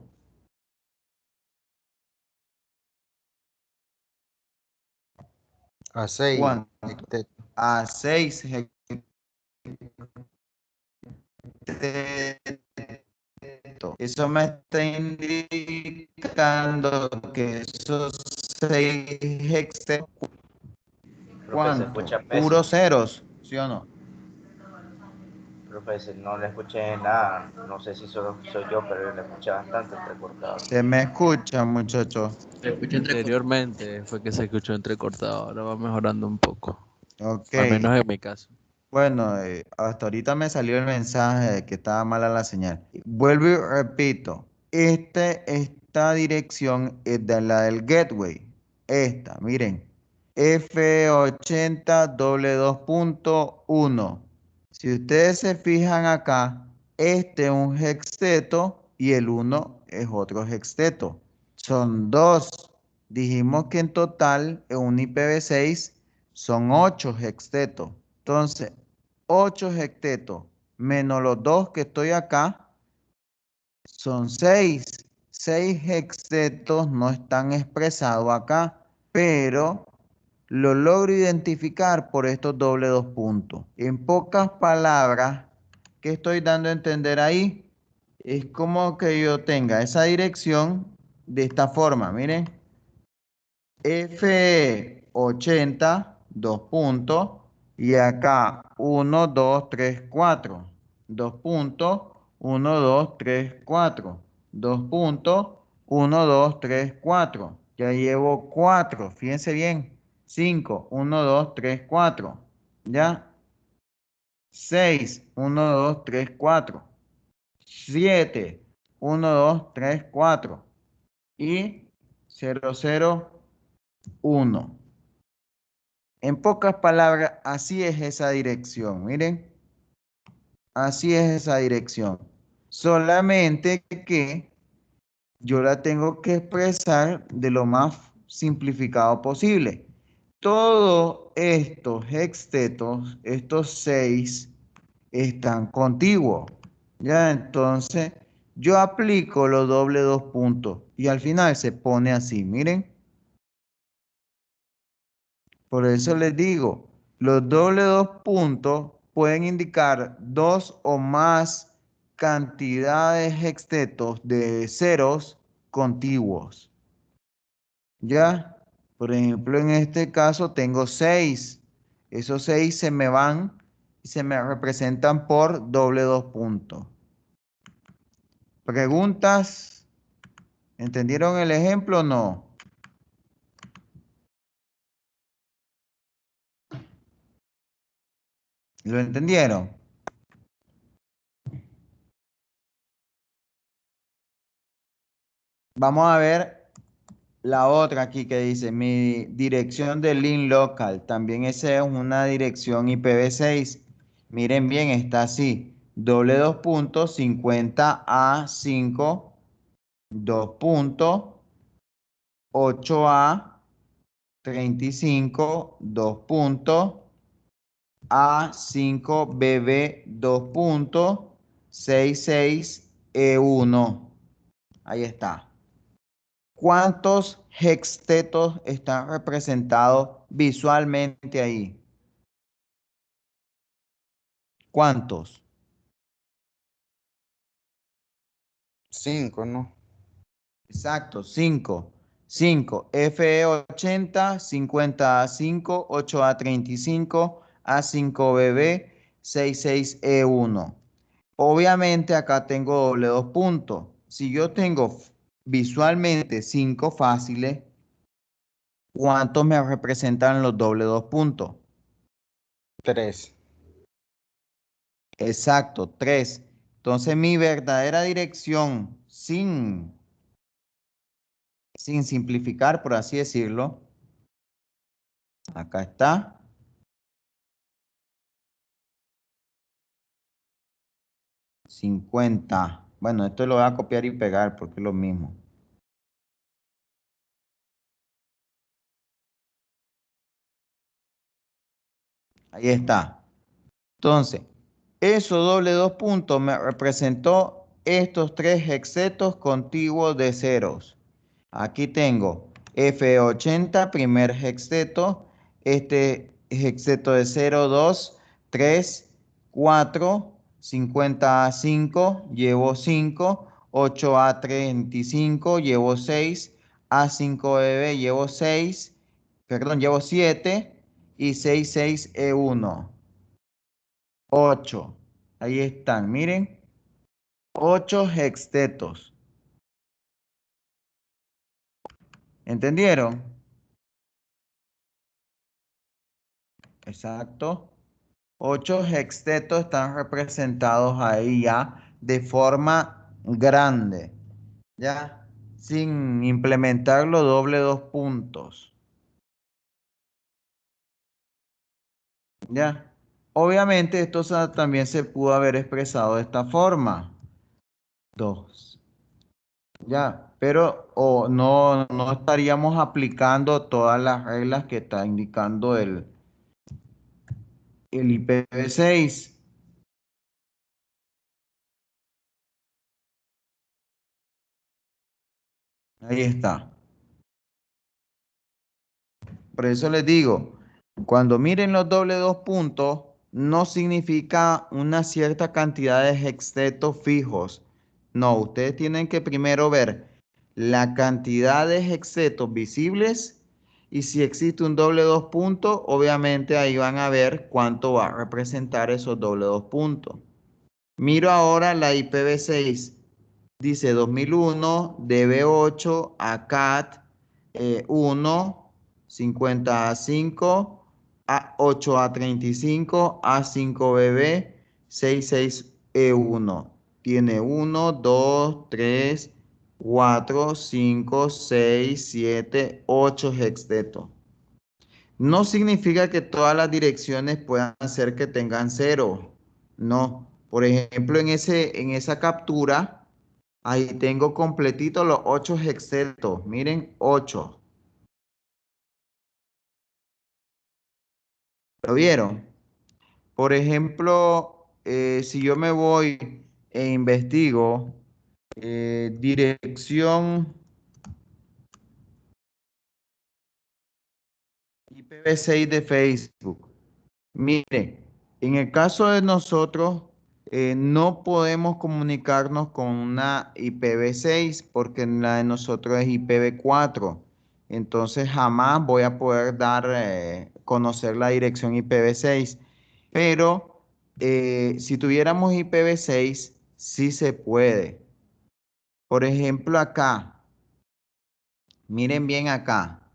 A 6 ¿Cuánto? hectetos. A 6 hectetos. Eso me está indicando que esos 6 hextetos, Profe, se ¿cuánto? escucha pésimo. Puros ceros, ¿sí o no? Profesor, no le escuché nada. No sé si solo soy yo, pero le escuché bastante entrecortado. ¿Se me escucha, muchachos? Anteriormente fue que se escuchó entrecortado, ahora va mejorando un poco. Ok. Al menos en mi caso. Bueno, hasta ahorita me salió el mensaje de que estaba mala la señal. Vuelvo y repito, esta dirección es de la del gateway. Esta, miren, F80 Si ustedes se fijan acá, este es un hexteto y el 1 es otro hexteto. Son dos. Dijimos que en total en un IPv6 son 8 hextetos. Entonces, 8 hectetos menos los 2 que estoy acá son 6. 6 hectetos no están expresados acá, pero lo logro identificar por estos doble dos puntos. En pocas palabras, ¿qué estoy dando a entender ahí? Es como que yo tenga esa dirección de esta forma, miren. F80, dos puntos, y acá 1, 2, 3, 4. Dos puntos, 1, 2, 3, 4. Dos puntos, 1, 2, 3, 4. Ya llevo 4, fíjense bien. 5, 1, 2, 3, 4. ¿Ya? 6, 1, 2, 3, 4. 7, 1, 2, 3, 4. Y 0, 0, 1. En pocas palabras, así es esa dirección. Miren, así es esa dirección. Solamente que yo la tengo que expresar de lo más simplificado posible. Todos estos hextetos, estos 6, están contiguos. Ya, entonces, yo aplico los doble dos puntos y al final se pone así. Miren. Por eso les digo, los doble dos puntos pueden indicar dos o más cantidades hextetos de ceros contiguos. ¿Ya? Por ejemplo, en este caso tengo 6. Esos 6 se me van y se me representan por doble dos puntos. ¿Preguntas? ¿Entendieron el ejemplo o no? ¿Lo entendieron? Vamos a ver la otra aquí que dice mi dirección de link local. También esa es una dirección IPv6. Miren bien, está así. Doble dos puntos 50A5 2 puntos 8A35 2 puntos A5BB 2 puntos 66E1. Ahí está. ¿Cuántos hextetos están representados visualmente ahí? ¿Cuántos? 5, ¿no? Exacto, 5. 5. FE80, 50A5, 8A35, A5BB, 66E1. Obviamente acá tengo doble dos puntos. Si yo tengo visualmente 5 fáciles, ¿cuántos me representan los doble dos puntos? 3. Exacto, 3. Entonces mi verdadera dirección, sin simplificar, por así decirlo, acá está. $50. Bueno, esto lo voy a copiar y pegar porque es lo mismo. Ahí está. Entonces, eso doble dos puntos me representó estos tres hexetos contiguos de ceros. Aquí tengo F80, primer hexeto, este hexeto de 0, 2, 3, 4, 50A5, llevo 5, 8A35, llevo 6, A5BB, llevo 6, perdón, llevo 7 y 66E1. 8. Ahí están, miren, 8 hextetos. ¿Entendieron? Exacto. 8 hextetos están representados ahí ya de forma grande, ya, sin implementar los doble dos puntos. Ya. Obviamente esto también se pudo haber expresado de esta forma. 2. Ya, pero no estaríamos aplicando todas las reglas que está indicando el IPv6. Ahí está. Por eso les digo, cuando miren los doble dos puntos, no significa una cierta cantidad de hextetos fijos. No, ustedes tienen que primero ver la cantidad de hextetos visibles y si existe un doble dos puntos, obviamente ahí van a ver cuánto va a representar esos doble dos puntos. Miro ahora la IPv6. Dice 2001, DB8, ACAT 1, 50A5, A8A35, A5BB, 66E1. Tiene 1, 2, 3, 4, 5, 6, 7, 8 hextetos. No significa que todas las direcciones puedan ser que tengan cero. No. Por ejemplo, en esa captura, ahí tengo completito los 8 hextetos. Miren, 8. ¿Lo vieron? Por ejemplo, si yo me voy e investigo dirección IPv6 de Facebook. Mire, en el caso de nosotros, no podemos comunicarnos con una IPv6 porque la de nosotros es IPv4. Entonces jamás voy a poder conocer la dirección IPv6. Pero si tuviéramos IPv6, sí se puede. Por ejemplo, acá, miren bien acá.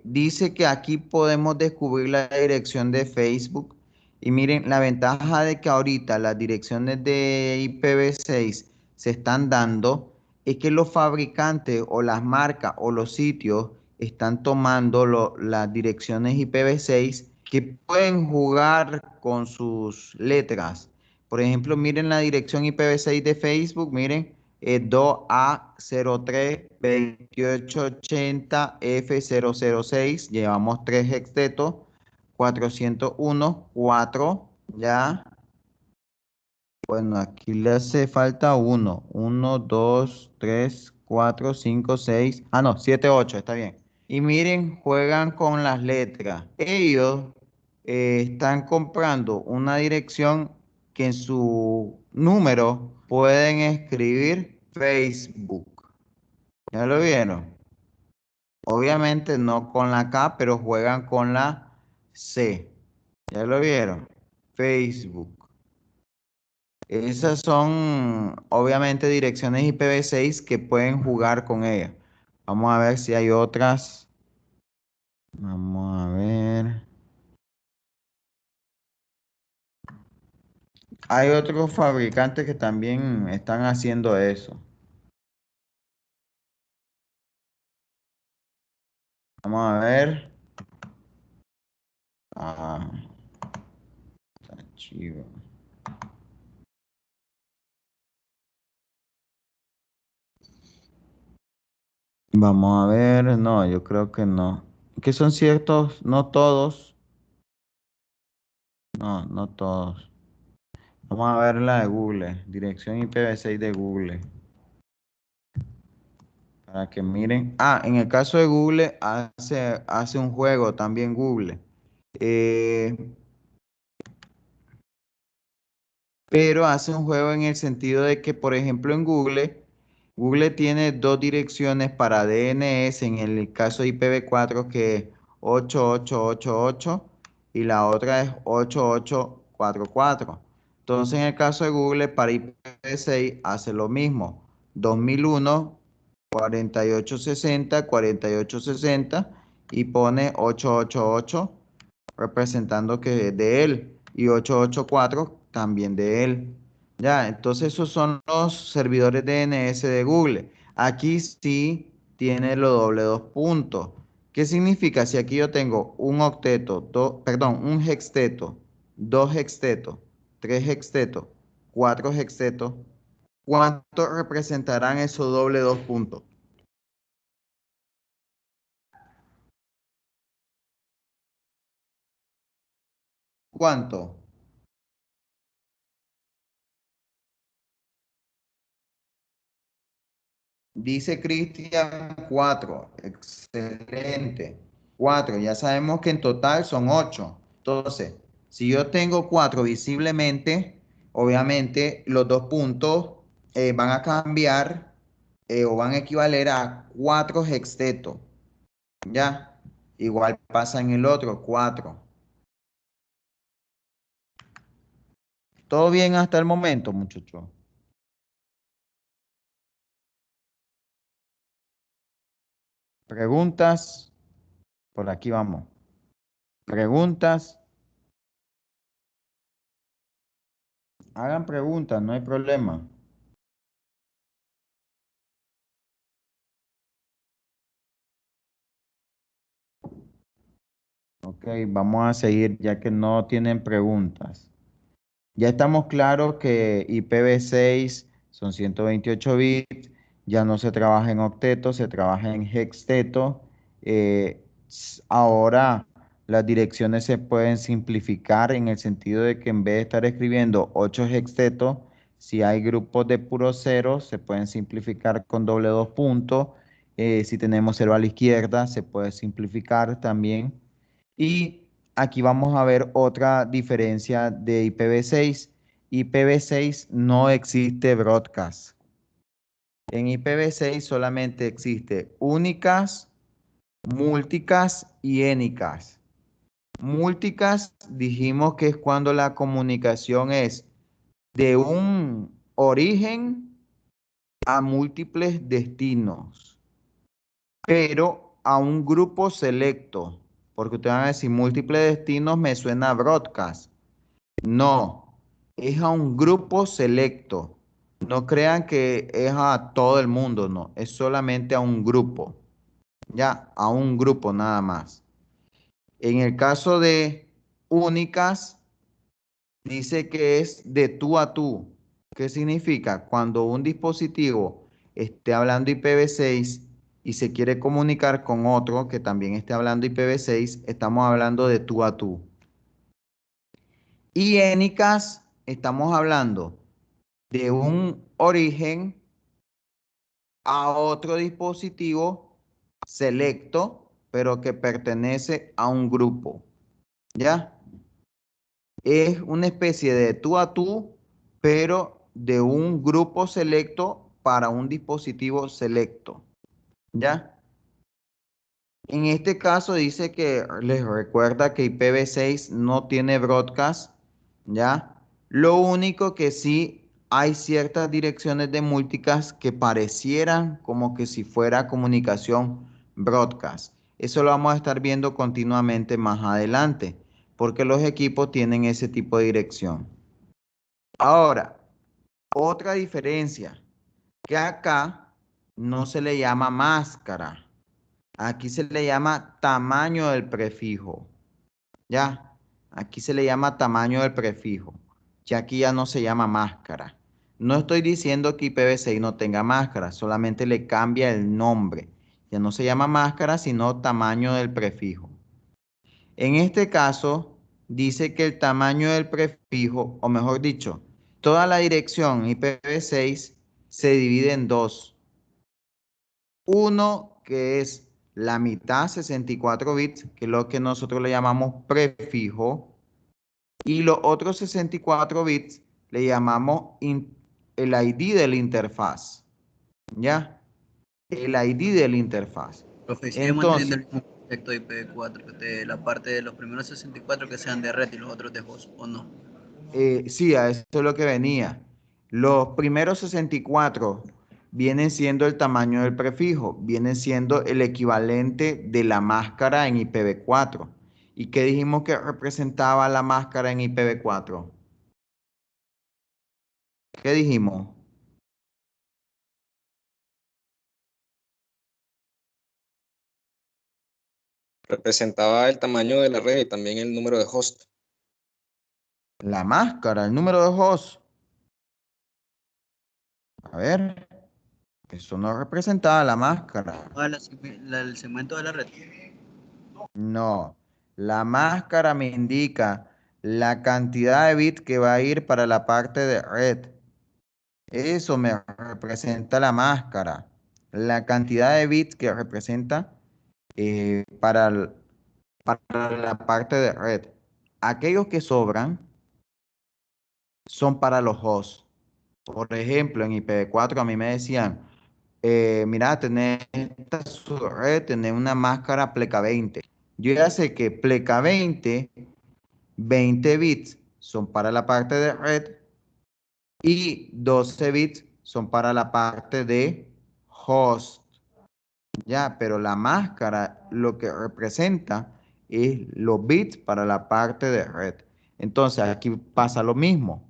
Dice que aquí podemos descubrir la dirección de Facebook y miren, la ventaja de que ahorita las direcciones de IPv6 se están dando es que los fabricantes o las marcas o los sitios están tomando las direcciones IPv6 que pueden jugar con sus letras. Por ejemplo, miren la dirección IPv6 de Facebook, miren, 2A032880F006, llevamos 3 hextetos, 401, 4, ya. Bueno, aquí le hace falta 1, 1, 2, 3, 4, 5, 6, no, 7, 8, está bien. Y miren, juegan con las letras. Ellos están comprando una dirección que en su número pueden escribir Facebook. ¿Ya lo vieron? Obviamente no con la K, pero juegan con la C. ¿Ya lo vieron? Facebook. Esas son obviamente direcciones IPv6 que pueden jugar con ellas. Vamos a ver si hay otras. Vamos a ver. Hay otros fabricantes que también están haciendo eso. Vamos a ver. Ah, está chido. Vamos a ver. No, yo creo que no. Que son ciertos, no todos. No, no todos. Vamos a ver la de Google. Dirección IPv6 de Google. Para que miren. En el caso de Google, hace un juego también Google. Eh, pero hace un juego en el sentido de que, por ejemplo, en Google tiene dos direcciones para DNS, en el caso de IPv4 que es 8888 y la otra es 8844. Entonces, en el caso de Google, para IPv6 hace lo mismo. 2001, 4860, 4860 y pone 888 representando que es de él y 884 también de él. Ya, entonces esos son los servidores DNS de Google. Aquí sí tiene los doble dos puntos. ¿Qué significa? Si aquí yo tengo un octeto, un hexteto, dos hextetos, tres hextetos, cuatro hextetos, ¿cuánto representarán esos doble dos puntos? ¿Cuánto? Dice Cristian 4. Excelente. 4. Ya sabemos que en total son 8. Entonces, si yo tengo 4 visiblemente, obviamente los dos puntos van a cambiar o van a equivaler a 4 hextetos. ¿Ya? Igual pasa en el otro, 4. ¿Todo bien hasta el momento, muchachos? ¿Preguntas? Por aquí vamos. ¿Preguntas? Hagan preguntas, no hay problema. Ok, vamos a seguir ya que no tienen preguntas. Ya estamos claros que IPv6 son 128 bits, ya no se trabaja en octeto, se trabaja en hexteto. Ahora las direcciones se pueden simplificar en el sentido de que en vez de estar escribiendo 8 hextetos, si hay grupos de puros ceros, se pueden simplificar con doble dos puntos. Si tenemos cero a la izquierda, se puede simplificar también. Y aquí vamos a ver otra diferencia de IPv6. IPv6 no existe broadcast. En IPv6 solamente existe únicas, múlticas y énicas. Múlticas dijimos que es cuando la comunicación es de un origen a múltiples destinos, pero a un grupo selecto. Porque ustedes van a decir múltiples destinos, me suena a broadcast. No, es a un grupo selecto. No crean que es a todo el mundo, no, es solamente a un grupo. Ya, a un grupo nada más. En el caso de únicas, dice que es de tú a tú. ¿Qué significa? Cuando un dispositivo esté hablando IPv6 y se quiere comunicar con otro que también esté hablando IPv6, estamos hablando de tú a tú. Y énicas, estamos hablando de un origen a otro dispositivo selecto, pero que pertenece a un grupo. ¿Ya? Es una especie de tú a tú, pero de un grupo selecto para un dispositivo selecto. ¿Ya? En este caso dice que les recuerda que IPv6 no tiene broadcast, ¿ya? Lo único que sí hay ciertas direcciones de multicast que parecieran como que si fuera comunicación broadcast. Eso lo vamos a estar viendo continuamente más adelante, porque los equipos tienen ese tipo de dirección. Ahora, otra diferencia, que acá no se le llama máscara. Aquí se le llama tamaño del prefijo. ¿Ya? Aquí se le llama tamaño del prefijo. Ya aquí ya no se llama máscara. No estoy diciendo que IPv6 no tenga máscara, solamente le cambia el nombre. Ya no se llama máscara, sino tamaño del prefijo. En este caso, dice que el tamaño del prefijo, o mejor dicho, toda la dirección IPv6 se divide en dos. Uno que es la mitad 64 bits, que es lo que nosotros le llamamos prefijo, y los otros 64 bits le llamamos el ID de la interfaz. ¿Ya? El ID de la interfaz. Profe, sigue manteniendo el mismo concepto de IPv4, de la parte de los primeros 64 que sean de red y los otros de host, ¿o no? Sí, a eso es lo que venía. Los primeros 64 vienen siendo el tamaño del prefijo, vienen siendo el equivalente de la máscara en IPv4. ¿Y qué dijimos que representaba la máscara en IPv4? ¿Qué dijimos? Representaba el tamaño de la red y también el número de host. La máscara, el número de host. A ver, eso no representaba la máscara. El segmento de la red. No, la máscara me indica la cantidad de bits que va a ir para la parte de red. Eso me representa la máscara. La cantidad de bits que representa para la parte de red. Aquellos que sobran son para los hosts. Por ejemplo, en IPv4 a mí me decían, mira, tener esta subred, tener una máscara pleca 20. Yo ya sé que pleca 20, 20 bits son para la parte de red y 12 bits son para la parte de host. Ya, pero la máscara lo que representa es los bits para la parte de red. Entonces aquí pasa lo mismo.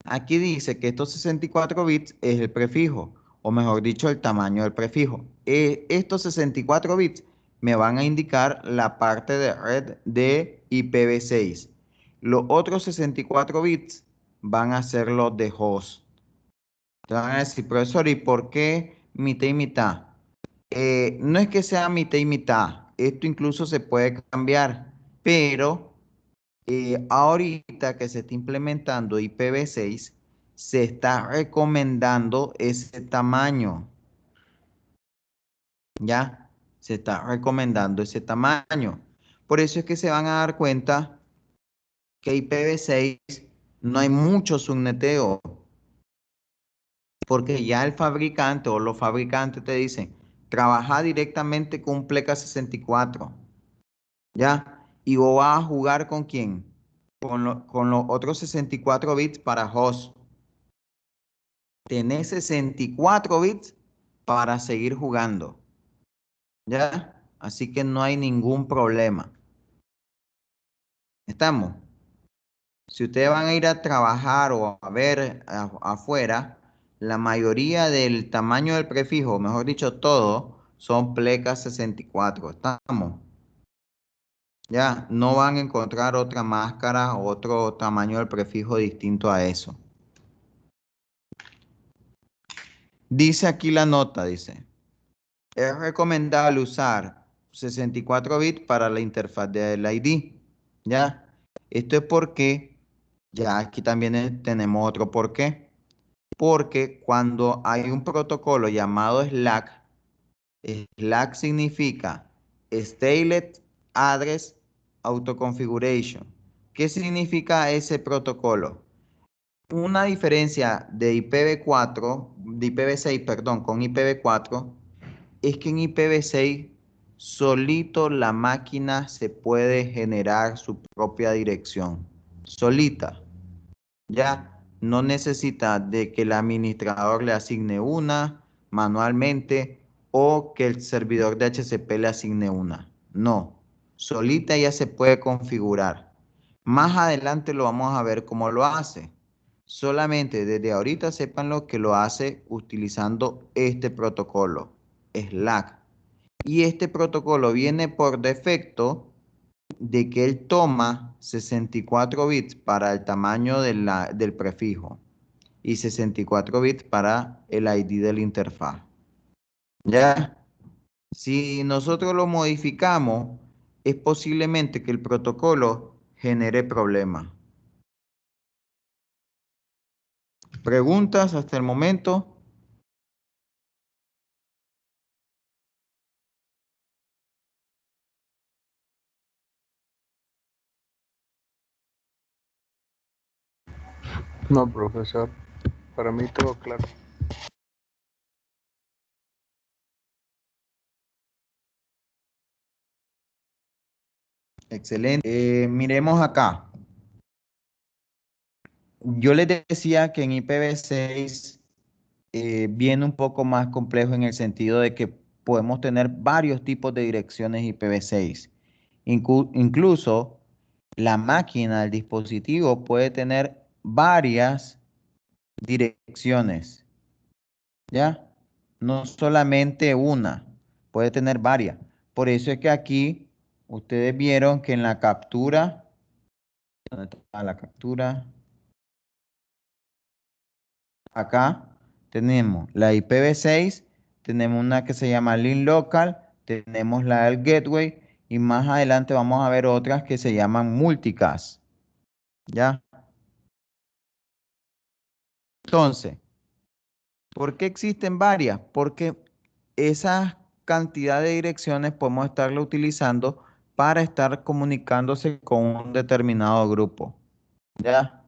Aquí dice que estos 64 bits es el prefijo, o mejor dicho, el tamaño del prefijo. Estos 64 bits me van a indicar la parte de red de IPv6. Los otros 64 bits van a ser los de host. Te van a decir, profesor, ¿y por qué mitad y mitad? No es que sea mitad y mitad, esto incluso se puede cambiar, pero ahorita que se está implementando IPv6, se está recomendando ese tamaño, ¿ya? Se está recomendando ese tamaño. Por eso es que se van a dar cuenta que IPv6 no hay mucho subneteo, porque ya el fabricante o los fabricantes te dicen, trabaja directamente con un Pleca 64, ¿ya? Y vos vas a jugar con quién? Con los otros 64 bits para host. Tenés 64 bits para seguir jugando, ¿ya? Así que no hay ningún problema. ¿Estamos? Si ustedes van a ir a trabajar o a ver afuera, la mayoría del tamaño del prefijo, mejor dicho, todo, son plecas 64. ¿Estamos? Ya, no van a encontrar otra máscara, otro tamaño del prefijo distinto a eso. Dice aquí la nota, dice. Es recomendable usar 64 bits para la interfaz del ID. ¿Ya? Esto es porque, ya aquí también tenemos otro por qué. Porque cuando hay un protocolo llamado Slack, Slack significa Stateless Address Autoconfiguration. ¿Qué significa ese protocolo? Una diferencia de IPv4, de IPv6, perdón, con IPv4 es que en IPv6 solito la máquina se puede generar su propia dirección, solita. Ya no necesita de que el administrador le asigne una manualmente o que el servidor de HCP le asigne una. No, solita ya se puede configurar. Más adelante lo vamos a ver cómo lo hace. Solamente desde ahorita sépanlo que lo hace utilizando este protocolo, Slack. Y este protocolo viene por defecto de que él toma 64 bits para el tamaño del prefijo y 64 bits para el ID de la interfaz. ¿Ya? Si nosotros lo modificamos, es posiblemente que el protocolo genere problemas. ¿Preguntas hasta el momento? No, profesor. Para mí todo claro. Excelente. Miremos acá. yo les decía que en IPv6 viene un poco más complejo en el sentido de que podemos tener varios tipos de direcciones IPv6. Incluso la máquina, el dispositivo puede tener varias direcciones, ¿ya? No solamente una, puede tener varias. Por eso es que aquí ustedes vieron que en la captura, ¿dónde está la captura? Acá tenemos la IPv6, tenemos una que se llama link local, tenemos la del gateway y más adelante vamos a ver otras que se llaman multicast, ¿ya? Entonces, ¿por qué existen varias? Porque esa cantidad de direcciones podemos estarla utilizando para estar comunicándose con un determinado grupo, ¿ya?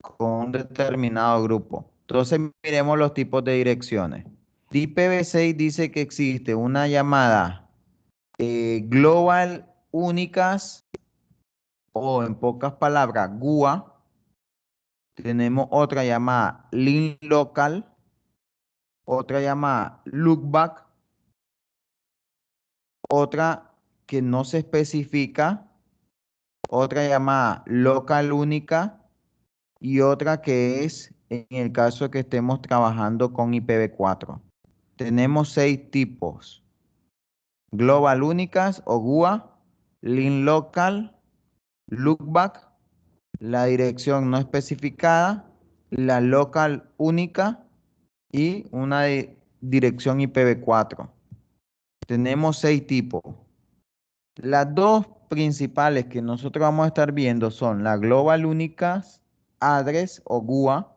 Con un determinado grupo. Entonces, miremos los tipos de direcciones. IPv6 dice que existe una llamada global únicas o en pocas palabras GUA. Tenemos otra llamada link local, otra llamada loopback, otra que no se especifica, otra llamada local única y otra que es en el caso que estemos trabajando con IPv4. Tenemos 6 tipos: global únicas o GUA, link local, loopback, la dirección no especificada, la local única y una dirección IPv4. Tenemos 6 tipos. Las dos principales que nosotros vamos a estar viendo son la Global Unicast Address o GUA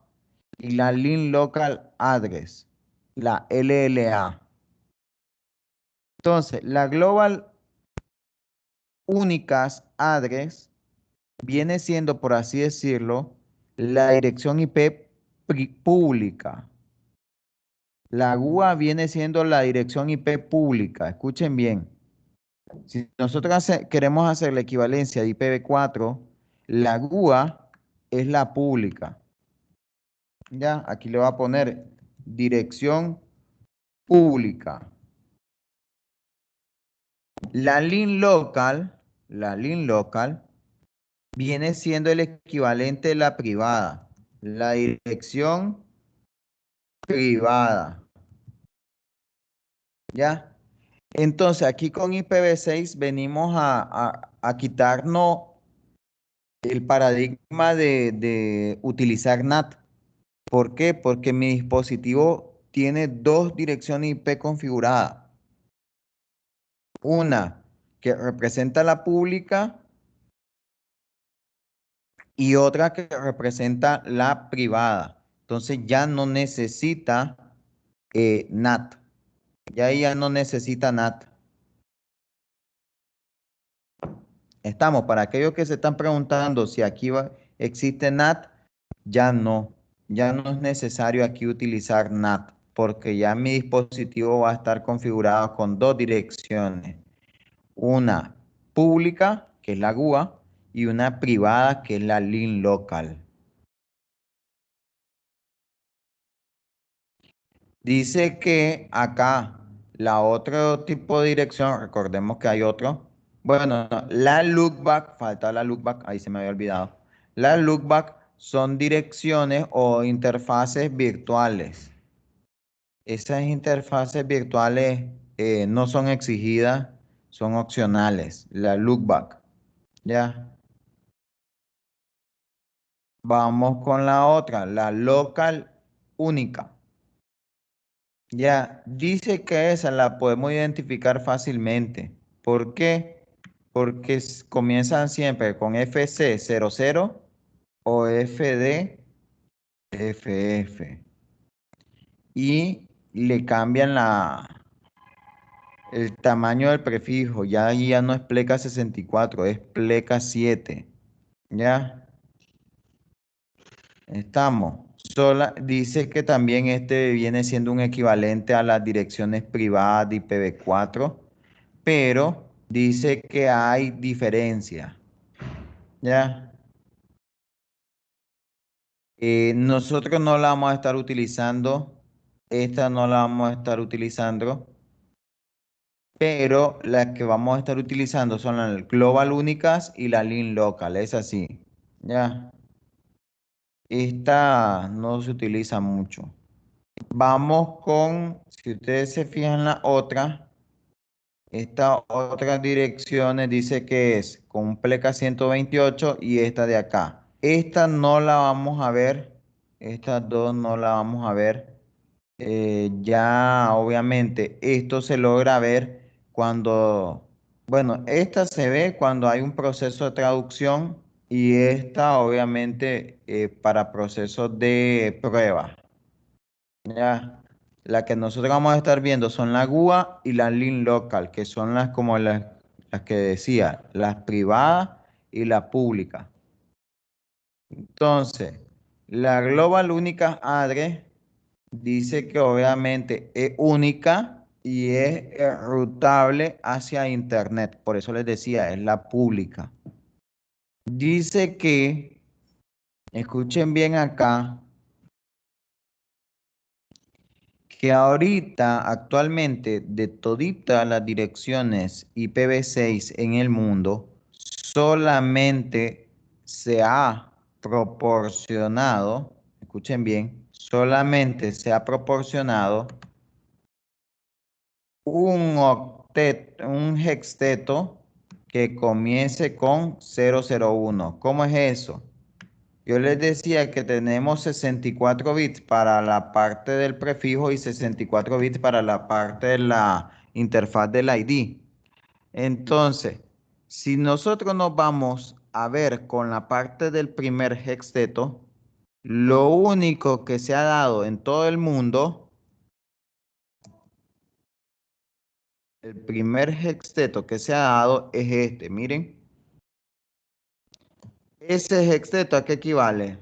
y la Link Local Address, la LLA. Entonces, la Global Unicast Address viene siendo, por así decirlo, la dirección IP pública. La GUA viene siendo la dirección IP pública. Escuchen bien. Si nosotros queremos hacer la equivalencia de IPv4, la GUA es la pública. Ya, aquí le voy a poner dirección pública. La link local viene siendo el equivalente de la privada. La dirección privada. ¿Ya? Entonces, aquí con IPv6 venimos a quitarnos el paradigma de utilizar NAT. ¿Por qué? Porque mi dispositivo tiene dos direcciones IP configuradas. Una que representa la pública y otra que representa la privada. Entonces ya no necesita NAT. Ya no necesita NAT. Estamos, para aquellos que se están preguntando si aquí existe NAT, ya no es necesario aquí utilizar NAT, porque ya mi dispositivo va a estar configurado con dos direcciones, una pública, que es la GUA, y una privada, que es la link local. Dice que acá la otro tipo de dirección, recordemos que hay otro. Bueno, no, la loopback, falta la loopback, ahí se me había olvidado. La loopback son direcciones o interfaces virtuales. Esas interfaces virtuales no son exigidas, son opcionales. La loopback, ¿ya? Vamos con la otra, la local única. Ya, dice que esa la podemos identificar fácilmente. ¿Por qué? Porque comienzan siempre con FC00 o FDFF. Y le cambian el tamaño del prefijo. Ya ahí ya no es pleca 64, es pleca 7. ¿Ya? Estamos. Dice que también este viene siendo un equivalente a las direcciones privadas de IPv4, pero dice que hay diferencia. ¿Ya? Nosotros no la vamos a estar utilizando. Esta no la vamos a estar utilizando. Pero las que vamos a estar utilizando son las Global Únicas y la Lean Local. Es así. Ya. Esta no se utiliza mucho. Vamos con, si ustedes se fijan en la otra, esta otra direcciones dice que es con pleca 128 y esta de acá. Esta no la vamos a ver, estas dos no la vamos a ver. Ya obviamente esto se logra ver cuando, bueno, esta se ve cuando hay un proceso de traducción y esta obviamente para procesos de prueba. Ya, la que nosotros vamos a estar viendo son la GUA y la Lean Local, que son las como las que decía, las privadas y la pública. Entonces, la Global Única Address dice que obviamente es única y es rutable hacia Internet. Por eso les decía, es la pública. Dice que, escuchen bien acá, que ahorita, actualmente, de toditas las direcciones IPv6 en el mundo, solamente se ha proporcionado, escuchen bien, solamente se ha proporcionado un hexteto que comience con 001. ¿Cómo es eso? Yo les decía que tenemos 64 bits para la parte del prefijo y 64 bits para la parte de la interfaz del ID. Entonces, si nosotros nos vamos a ver con la parte del primer hexteto, lo único que se ha dado en todo el mundo, el primer hexteto que se ha dado es este, miren. Ese hexteto, ¿a qué equivale?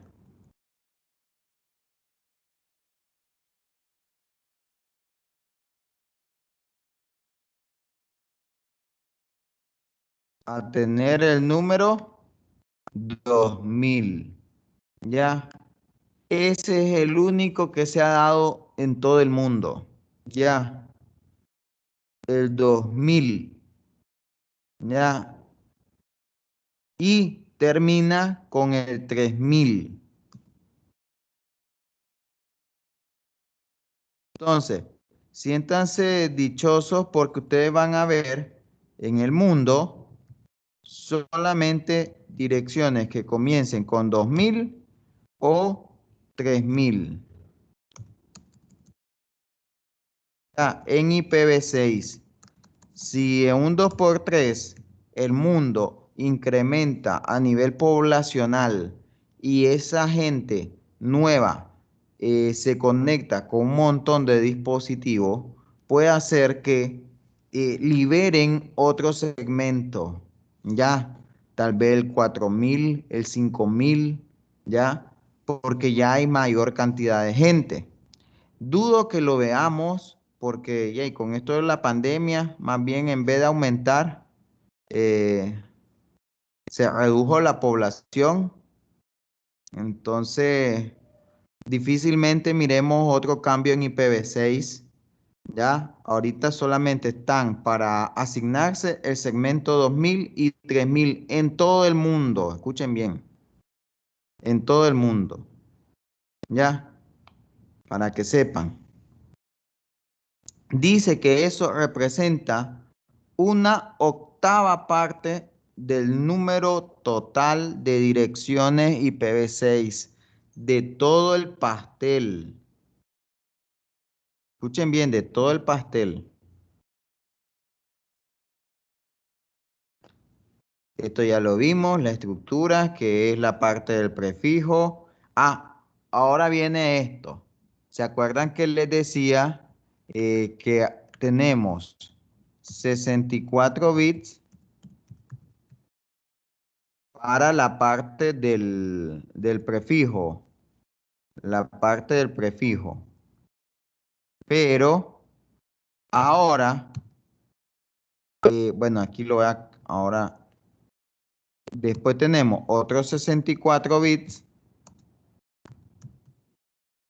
A tener el número 2000. Ya, ese es el único que se ha dado en todo el mundo. Ya, el 2000. Ya, y termina con el 3000. Entonces, siéntanse dichosos porque ustedes van a ver en el mundo solamente direcciones que comiencen con 2000 o 3000. En IPv6, si en un 2x3 el mundo incrementa a nivel poblacional y esa gente nueva se conecta con un montón de dispositivos, puede hacer que liberen otro segmento, ya, tal vez el 4000, el 5000, ya, porque ya hay mayor cantidad de gente. Dudo que lo veamos porque ya, y con esto de la pandemia, más bien en vez de aumentar, eh, se redujo la población. Entonces, difícilmente miremos otro cambio en IPv6. Ya, ahorita solamente están para asignarse el segmento 2000 y 3000 en todo el mundo. Escuchen bien, en todo el mundo. Ya, para que sepan. Dice que eso representa una octava parte del número total de direcciones IPv6 de todo el pastel. Escuchen bien, de todo el pastel. Esto ya lo vimos, la estructura, que es la parte del prefijo. Ahora viene esto. ¿Se acuerdan que les decía que tenemos 64 bits para la parte del prefijo? La parte del prefijo. Pero ahora, bueno, aquí lo voy a, ahora, después tenemos otros 64 bits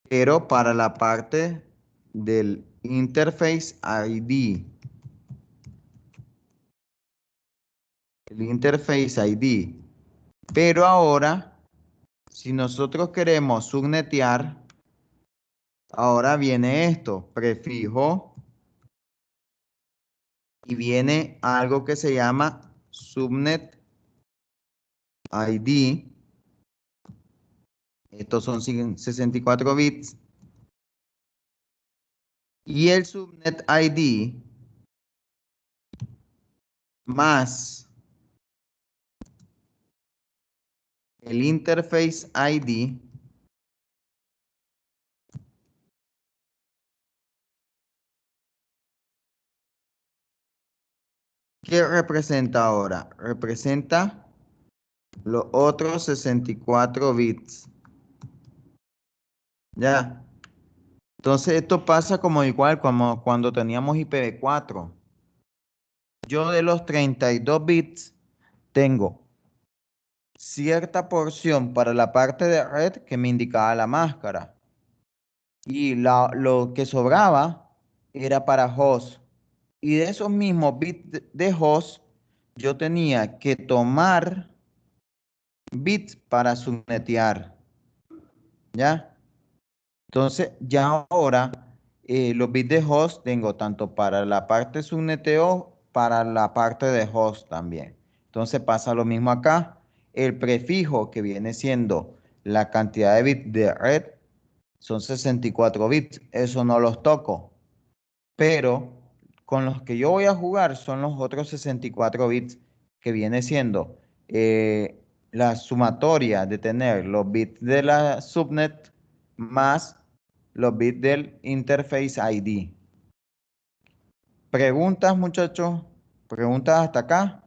pero para la parte del interface ID. El interface ID. Pero ahora, si nosotros queremos subnetear, ahora viene esto, prefijo, y viene algo que se llama subnet ID. Estos son 64 bits. Y el subnet ID más el interface ID ¿qué representa ahora? Representa los otros 64 bits. ¿Ya? Entonces esto pasa como igual como cuando teníamos IPv4. Yo de los 32 bits tengo cierta porción para la parte de red que me indicaba la máscara. Y lo que sobraba era para host. Y de esos mismos bits de host, yo tenía que tomar bits para subnetear. ¿Ya? Entonces, ya ahora los bits de host tengo tanto para la parte subneteo, para la parte de host también. Entonces pasa lo mismo acá. El prefijo que viene siendo la cantidad de bits de red son 64 bits. Eso no los toco. Pero con los que yo voy a jugar son los otros 64 bits que viene siendo la sumatoria de tener los bits de la subnet más los bits del interface ID. ¿Preguntas, muchachos? ¿Preguntas hasta acá?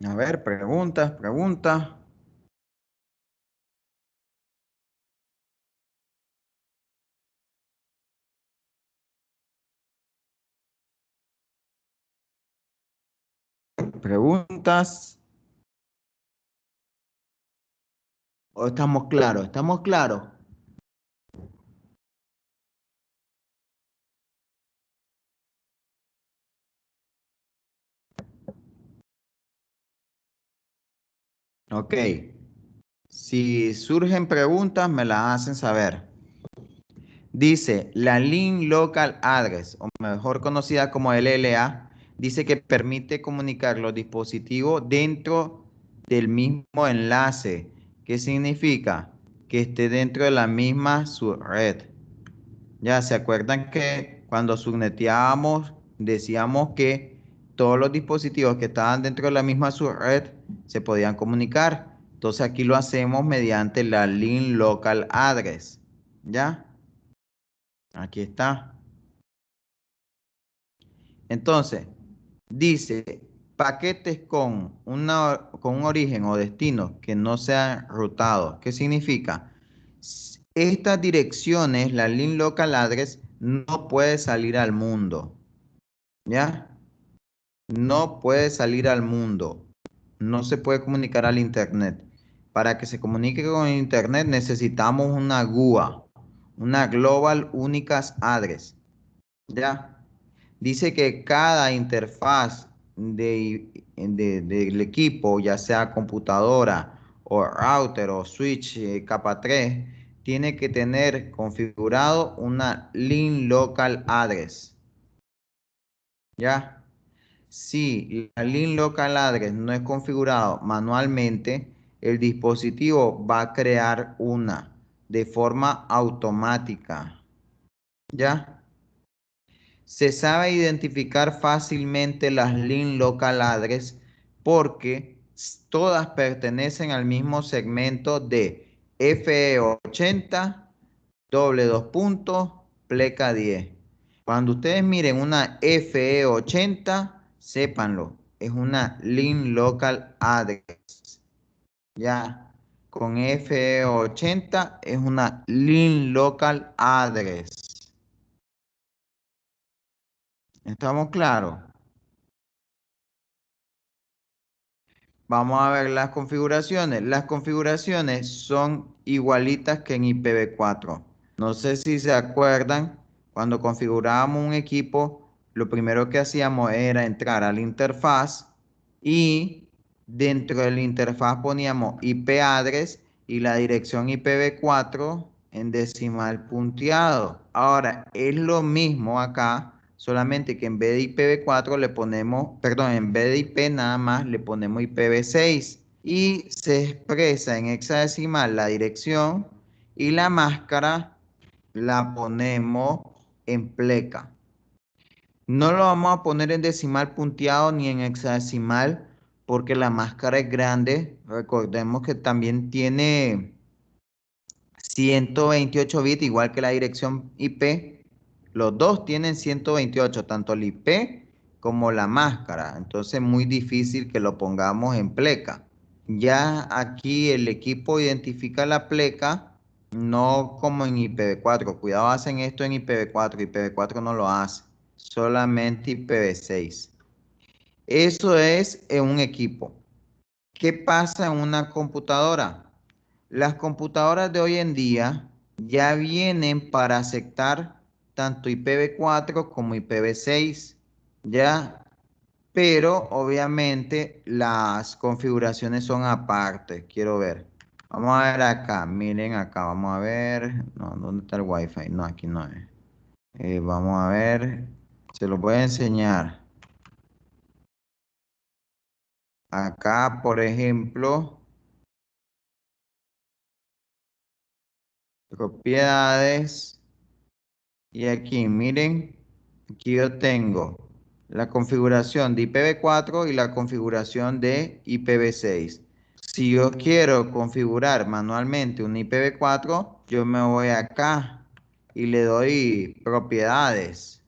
A ver, preguntas, preguntas. Preguntas. ¿O estamos claros? ¿Estamos claros? Ok. Si surgen preguntas, me las hacen saber. Dice, la Link Local Address, o mejor conocida como LLA, dice que permite comunicar los dispositivos dentro del mismo enlace. ¿Qué significa? Que esté dentro de la misma subred. Ya, ¿se acuerdan que cuando subneteábamos decíamos que todos los dispositivos que estaban dentro de la misma subred se podían comunicar? Entonces aquí lo hacemos mediante la Link Local Address. ¿Ya? Aquí está. Entonces, dice, paquetes con un origen o destino que no sean rutados. ¿Qué significa? Estas direcciones, la link local address, no puede salir al mundo. ¿Ya? No puede salir al mundo. No se puede comunicar al internet. Para que se comunique con el internet necesitamos una GUA, una Global Unicast Address. ¿Ya? Dice que cada interfaz del equipo, ya sea computadora o router o switch capa 3, tiene que tener configurado una link local address. ¿Ya? Si la link local address no es configurado manualmente, el dispositivo va a crear una de forma automática. ¿Ya? Se sabe identificar fácilmente las link local address porque todas pertenecen al mismo segmento de FE80 doble dos puntos pleca 10. Cuando ustedes miren una FE80, sépanlo, es una link local address. Ya, con FE80 es una link local address. ¿Estamos claros? Vamos a ver las configuraciones. Las configuraciones son igualitas que en IPv4. No sé si se acuerdan, cuando configurábamos un equipo, lo primero que hacíamos era entrar a la interfaz y dentro de la interfaz poníamos IP address y la dirección IPv4 en decimal punteado. Ahora, es lo mismo acá, solamente que en vez de IPv4 le ponemos, perdón, en vez de IP nada más le ponemos IPv6 y se expresa en hexadecimal la dirección y la máscara la ponemos en pleca. No lo vamos a poner en decimal punteado ni en hexadecimal porque la máscara es grande. Recordemos que también tiene 128 bits, igual que la dirección IP. Los dos tienen 128, tanto el IP como la máscara. Entonces es muy difícil que lo pongamos en pleca. Ya aquí el equipo identifica la pleca, no como en IPv4. Cuidado, hacen esto en IPv4. IPv4 no lo hace, solamente IPv6. Eso es en un equipo. ¿Qué pasa en una computadora? Las computadoras de hoy en día ya vienen para aceptar tanto IPv4 como IPv6, ¿ya? Pero obviamente las configuraciones son aparte. Quiero ver. Vamos a ver acá. Miren acá. Vamos a ver. No, ¿dónde está el Wi-Fi? No, aquí no es. Vamos a ver. Se los voy a enseñar. Acá, por ejemplo, propiedades. Y aquí, miren. Aquí yo tengo la configuración de IPv4 y la configuración de IPv6. Si yo quiero configurar manualmente un IPv4, yo me voy acá y le doy propiedades.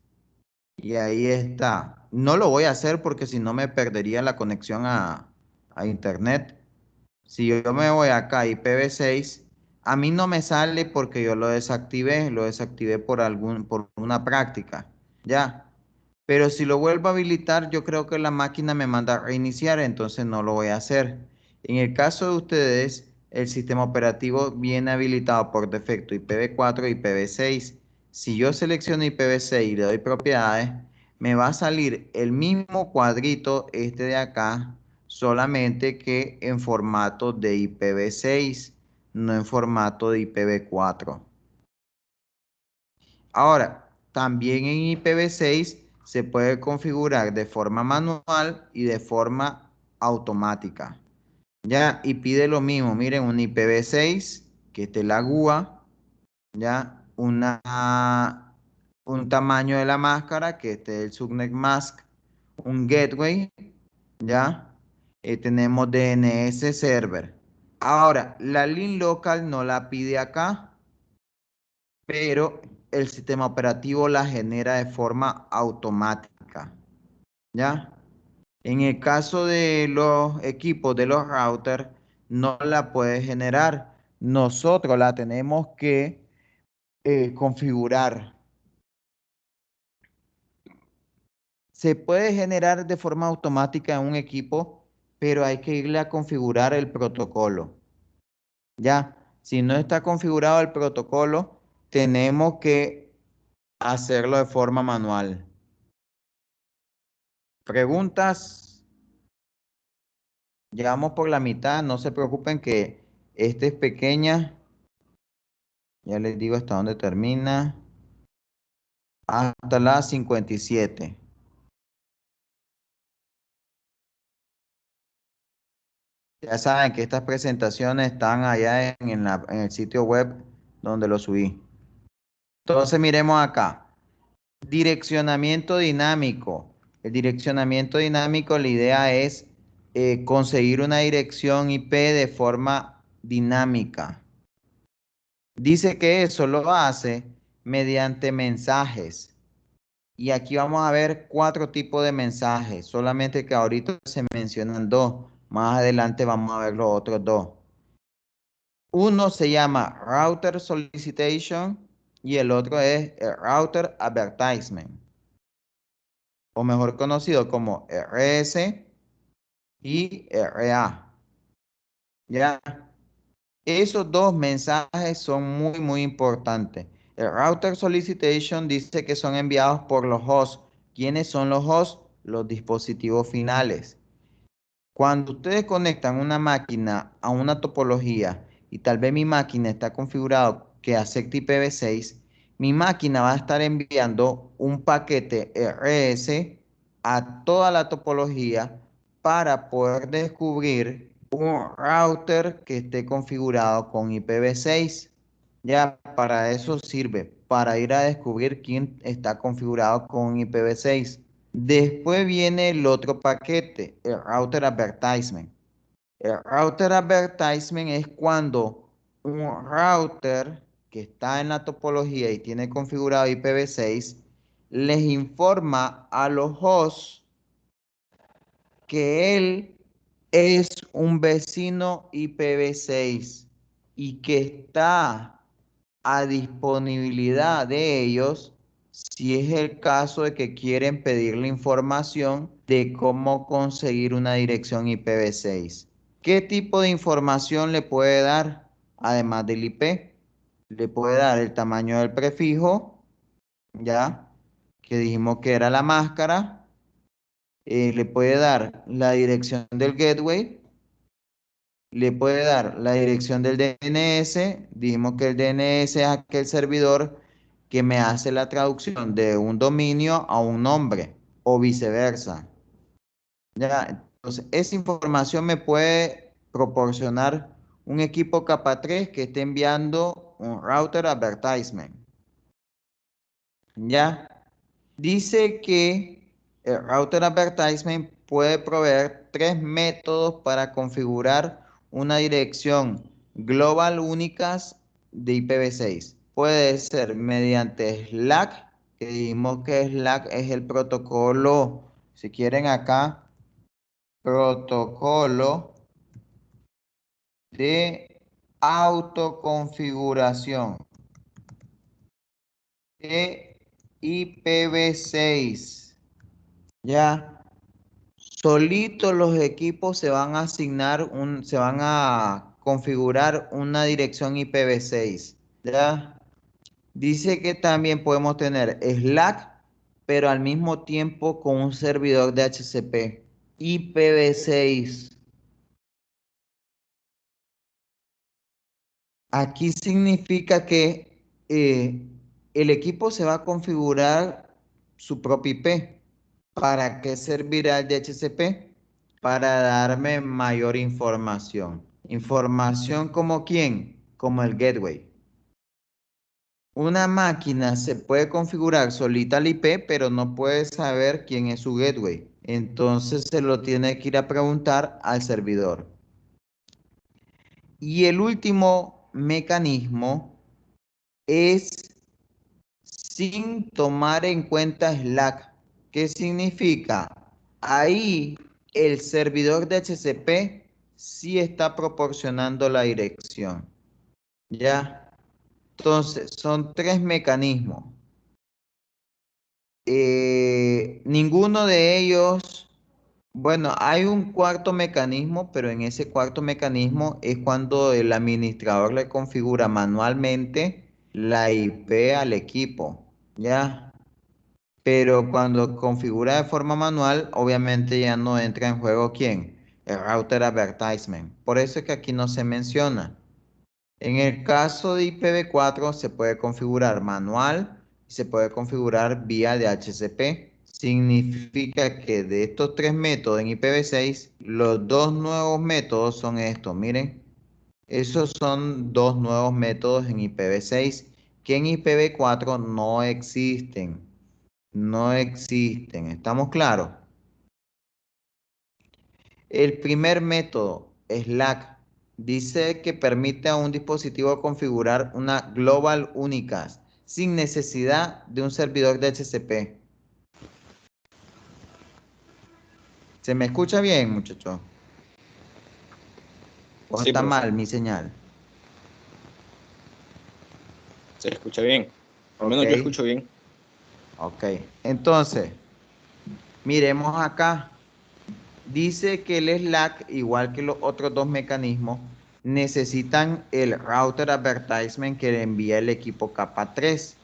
Y ahí está. No lo voy a hacer porque si no me perdería la conexión a internet. Si yo me voy acá a IPv6, a mí no me sale porque yo lo desactivé por una práctica. Ya. Pero si lo vuelvo a habilitar, yo creo que la máquina me manda a reiniciar, entonces no lo voy a hacer. En el caso de ustedes, el sistema operativo viene habilitado por defecto IPv4 y IPv6. Si yo selecciono IPv6 y le doy propiedades, me va a salir el mismo cuadrito este de acá, solamente que en formato de IPv6, no en formato de IPv4. Ahora, también en IPv6 se puede configurar de forma manual y de forma automática. Ya, y pide lo mismo. Miren, un IPv6 que esté la GUA, ya, un tamaño de la máscara que esté el subnet mask, un gateway, ya, tenemos DNS server. Ahora, la link local no la pide acá, pero el sistema operativo la genera de forma automática, ¿ya? En el caso de los equipos de los routers, no la puede generar. Nosotros la tenemos que configurar. Se puede generar de forma automática en un equipo, pero hay que irle a configurar el protocolo, ¿ya? Si no está configurado el protocolo, tenemos que hacerlo de forma manual. Preguntas, llegamos por la mitad, no se preocupen que esta es pequeña, ya les digo hasta dónde termina, hasta las 57. Ya saben que estas presentaciones están allá en el sitio web donde lo subí. Entonces miremos acá, direccionamiento dinámico. El direccionamiento dinámico, la idea es conseguir una dirección IP de forma dinámica. Dice que eso lo hace mediante mensajes. Y aquí vamos a ver 4 tipos de mensajes, solamente que ahorita se mencionan 2. Más adelante vamos a ver los otros 2. Uno se llama Router Solicitation y el otro es el Router Advertisement. o mejor conocido como RS y RA. ¿Ya? Esos dos mensajes son muy importantes. El router solicitation dice que son enviados por los hosts. ¿Quiénes son los hosts? Los dispositivos finales. Cuando ustedes conectan una máquina a una topología y tal vez mi máquina está configurado que acepte IPv6, mi máquina va a estar enviando un paquete RS a toda la topología para poder descubrir un router que esté configurado con IPv6. Ya para eso sirve, para ir a descubrir quién está configurado con IPv6. Después viene el otro paquete, el router advertisement. El router advertisement es cuando un router que está en la topología y tiene configurado IPv6 les informa a los hosts que él es un vecino IPv6 y que está a disponibilidad de ellos si es el caso de que quieren pedirle información de cómo conseguir una dirección IPv6. ¿Qué tipo de información le puede dar? Además del IP, le puede dar el tamaño del prefijo, ya, que dijimos que era la máscara. Le puede dar la dirección del gateway, le puede dar la dirección del DNS. Dijimos que el DNS es aquel servidor que me hace la traducción de un dominio a un nombre o viceversa. Ya, entonces, esa información me puede proporcionar un equipo capa 3 que esté enviando un router advertisement. Ya, dice que el router advertisement puede proveer 3 métodos para configurar una dirección global únicas de IPv6. Puede ser mediante Slack, que dijimos que Slack es el protocolo, si quieren acá, protocolo de autoconfiguración de IPv6. Ya, solito los equipos se van a asignar se van a configurar una dirección IPv6. Ya, dice que también podemos tener Slack, pero al mismo tiempo con un servidor de HCP. IPv6. Aquí significa que el equipo se va a configurar su propio IP. ¿Para qué servirá el DHCP? Para darme mayor información. ¿Información como quién? Como el gateway. Una máquina se puede configurar solita al IP, pero no puede saber quién es su gateway. Entonces se lo tiene que ir a preguntar al servidor. Y el último mecanismo es sin tomar en cuenta Slack. ¿Qué significa? Ahí el servidor de HCP sí está proporcionando la dirección. ¿Ya? Entonces, son 3 mecanismos. Ninguno de ellos, bueno, hay un cuarto mecanismo, pero en ese cuarto mecanismo es cuando el administrador le configura manualmente la IP al equipo. ¿Ya? Pero cuando configura de forma manual, obviamente ya no entra en juego ¿quién? El router advertisement. Por eso es que aquí no se menciona. En el caso de IPv4 se puede configurar manual y se puede configurar vía DHCP. Significa que de estos 3 métodos en IPv6, los 2 nuevos métodos son estos. Miren, esos son 2 nuevos métodos en IPv6 que en IPv4 no existen. No existen, ¿estamos claros? El primer método, Slack, dice que permite a un dispositivo configurar una global unicast sin necesidad de un servidor de HCP. ¿Se me escucha bien, muchachos? ¿O Sí, está profe. mal mi señal? Se escucha bien. Al Ok. menos yo escucho bien. Ok, entonces, Miremos acá. Dice que el Slack, igual que los otros dos mecanismos, necesitan el router advertisement que le envía el equipo capa 3.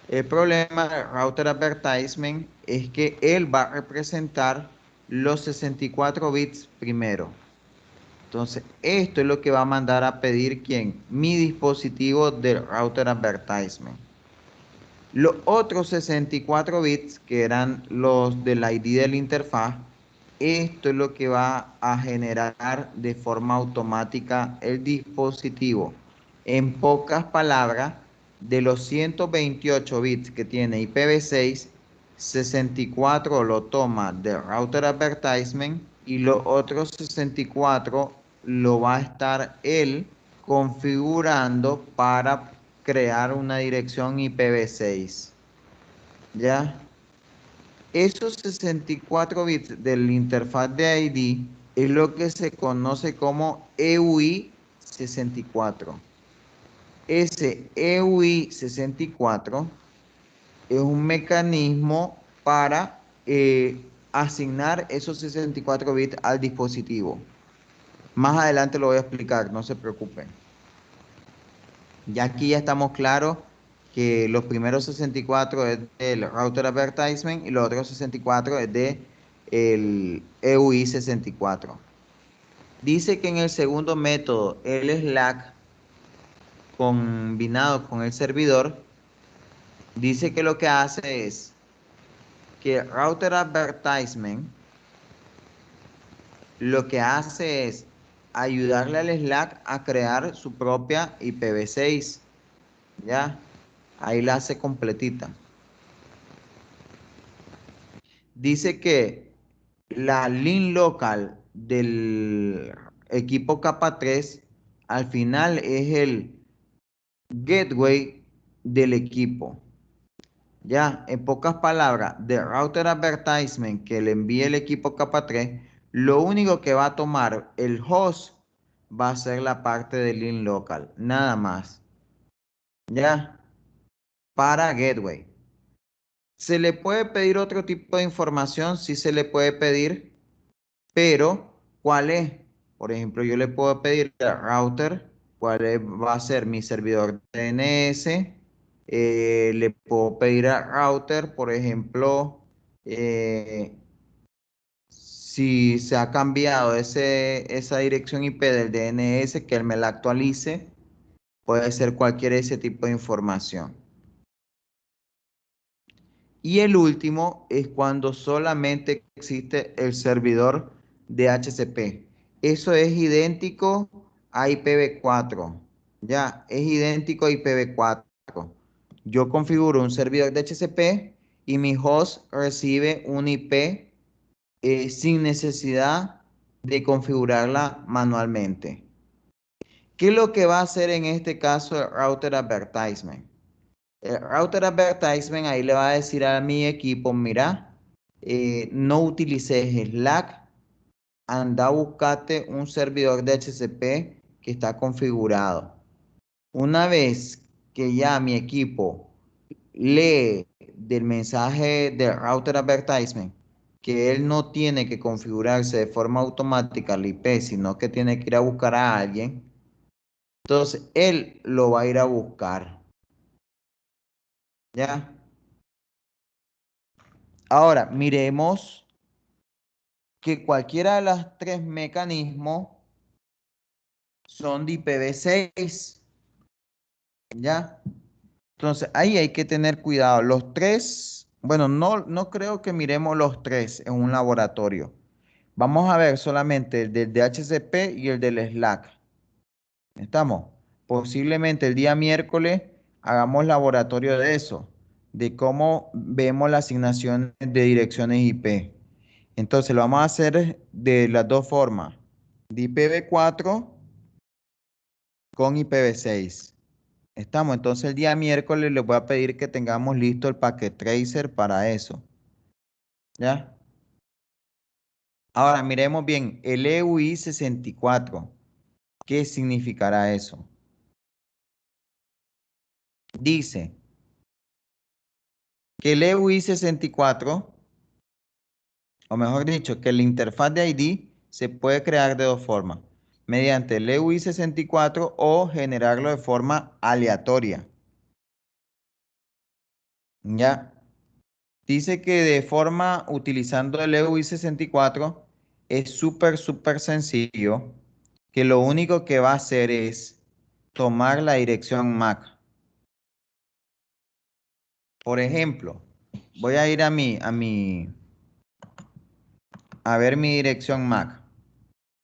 El problema del router advertisement es que él va a representar los 64 bits primero. Entonces, esto es lo que va a mandar a pedir ¿quién? Mi dispositivo del router advertisement. Los otros 64 bits, que eran los del ID de la interfaz, esto es lo que va a generar de forma automática el dispositivo. En pocas palabras, de los 128 bits que tiene IPv6, 64 lo toma de router advertisement y los otros 64 lo va a estar él configurando para crear una dirección IPv6. ¿Ya? Esos 64 bits de la interfaz de ID es lo que se conoce como EUI 64. Ese EUI 64 es un mecanismo para asignar esos 64 bits al dispositivo. Más adelante lo voy a explicar, no se preocupen. Ya aquí ya estamos claros que los primeros 64 es del router advertisement y los otros 64 es de el EUI 64. Dice que en el segundo método, el Slack combinado con el servidor, dice que lo que hace es que el router advertisement lo que hace es ayudarle al Slack a crear su propia IPv6. ¿Ya? Ahí la hace completita. Dice que la link local del equipo capa 3 al final es el gateway del equipo. Ya, en pocas palabras, de router advertisement que le envíe el equipo capa 3, lo único que va a tomar el host va a ser la parte del link local, nada más. Ya, para gateway. ¿Se le puede pedir otro tipo de información? Sí se le puede pedir, pero ¿cuál es? Por ejemplo, yo le puedo pedir al router va a ser mi servidor DNS. Le puedo pedir al router, por ejemplo, si se ha cambiado esa dirección IP del DNS, que él me la actualice. Puede ser cualquier ese tipo de información. Y el último es cuando solamente existe el servidor de DHCP. Eso es idéntico a IPv4. Ya, es idéntico a IPv4. Yo configuro un servidor de DHCP y mi host recibe un IP sin necesidad de configurarla manualmente. ¿Qué es lo que va a hacer en este caso el router advertisement? El router advertisement ahí le va a decir a mi equipo, mira, no utilices Slack, anda a buscarte un servidor de DHCP que está configurado. Una vez que ya mi equipo lee del mensaje del router advertisement que él no tiene que configurarse de forma automática el IP, sino que tiene que ir a buscar a alguien, entonces él lo va a ir a buscar. ¿Ya? Ahora, miremos que cualquiera de los tres mecanismos son de IPv6. ¿Ya? Entonces, ahí hay que tener cuidado. Los tres, bueno, no creo que miremos los tres en un laboratorio. Vamos a ver solamente el del DHCP y el del Slack. ¿Estamos? Posiblemente el día miércoles hagamos laboratorio de eso, de cómo vemos la asignación de direcciones IP. Entonces lo vamos a hacer de las dos formas, de IPv4 con IPv6. Estamos, entonces el día miércoles les voy a pedir que tengamos listo el packet tracer para eso. ¿Ya? Ahora miremos bien, el EUI 64. ¿Qué significará eso? Dice que el EUI 64 o mejor dicho, que la interfaz de ID se puede crear de dos formas, mediante el EUI64 o generarlo de forma aleatoria. Ya, dice que de forma utilizando el EUI64 es súper sencillo, que lo único que va a hacer es tomar la dirección MAC. Por ejemplo, voy a ir a ver mi dirección MAC.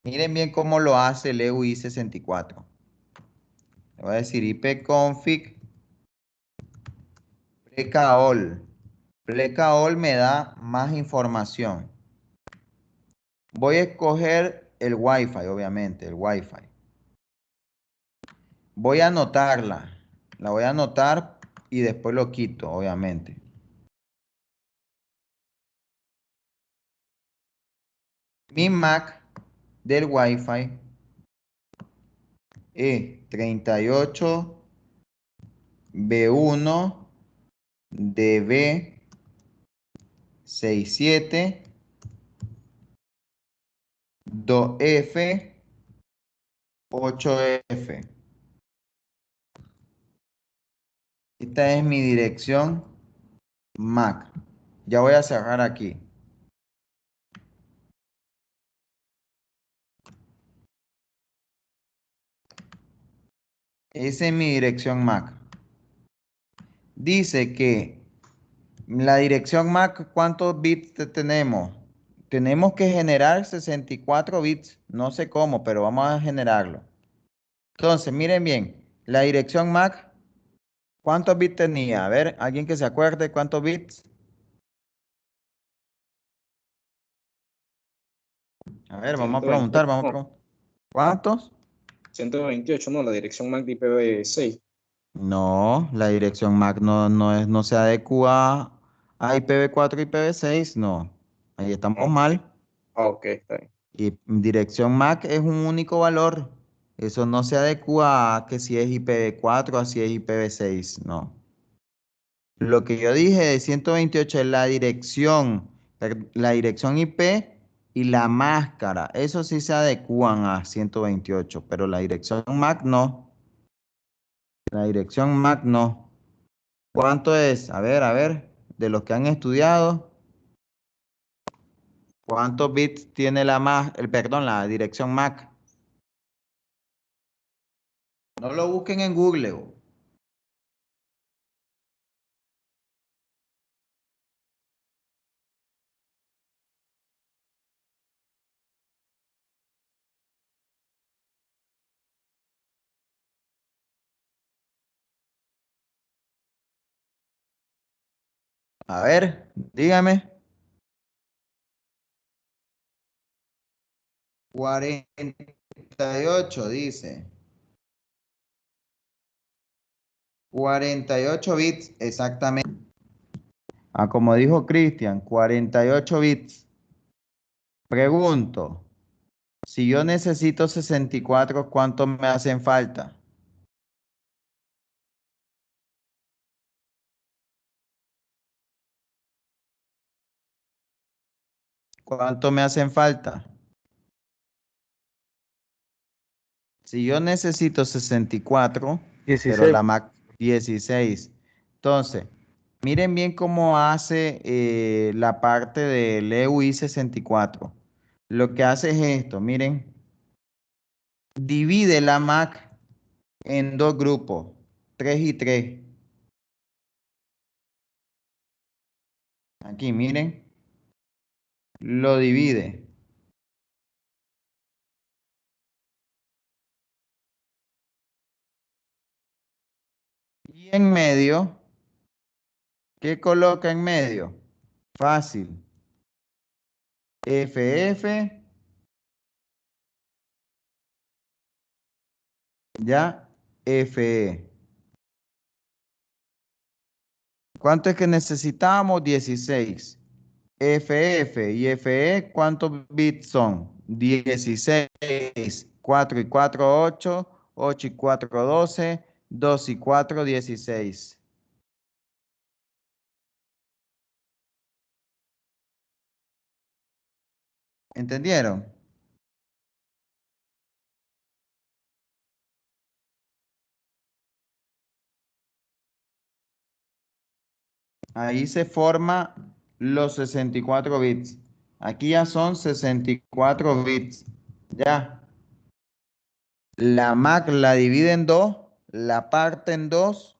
Miren bien cómo lo hace el EUI64. Le voy a decir ipconfig plecaall. Plecaall me da más información. Voy a escoger el Wi-Fi, obviamente, el Wi-Fi. Voy a anotarla. La voy a anotar y después lo quito, obviamente. Mi MAC del Wi-Fi es 38B1 DB67 2F 8F. Esta es mi dirección MAC. Ya voy a cerrar aquí. Esa es mi dirección MAC. Dice que la dirección MAC, ¿cuántos bits tenemos? Tenemos que generar 64 bits. No sé cómo, pero vamos a generarlo. Entonces, miren bien. La dirección MAC, ¿cuántos bits tenía? A ver, ¿alguien que se acuerde cuántos bits? A ver, vamos a preguntar, 128, vamos a no, preguntar. ¿Cuántos? 128, no, la dirección MAC de IPv6. No, la dirección MAC no se adecua a IPv4 y IPv6, no. Ahí estamos Ah, mal. ok, está bien. Y dirección MAC es un único valor. Eso no se adecua a que si es IPv4 o si es IPv6, no. Lo que yo dije de 128 es la dirección IP y la máscara. Eso sí se adecuan a 128, pero la dirección MAC no. La dirección MAC no. ¿Cuánto es? A ver, de los que han estudiado, ¿cuántos bits tiene la dirección MAC? No lo busquen en Google. A ver, dígame. 48 dice. 48 bits, exactamente. Ah, como dijo Cristian, 48 bits. Pregunto, si yo necesito 64, ¿cuántos me hacen falta? ¿Cuánto me hacen falta? Si yo necesito 64, pero 16. la Mac 16. Entonces, miren bien cómo hace la parte del EUI 64. Lo que hace es esto, miren. Divide la Mac en dos grupos, 3 y 3. Aquí, miren. Lo divide. Y en medio, ¿qué coloca en medio? Fácil. FF, ya, FE. ¿Cuánto es que necesitamos? 16. FF y FE, ¿cuántos bits son? 16. 4 y 4, 8. 8 y 4, 12. 2 y 4, 16. ¿Entendieron? Ahí se forma los 64 bits. Aquí ya son 64 bits. Ya. La MAC la divide en dos, la parte en dos,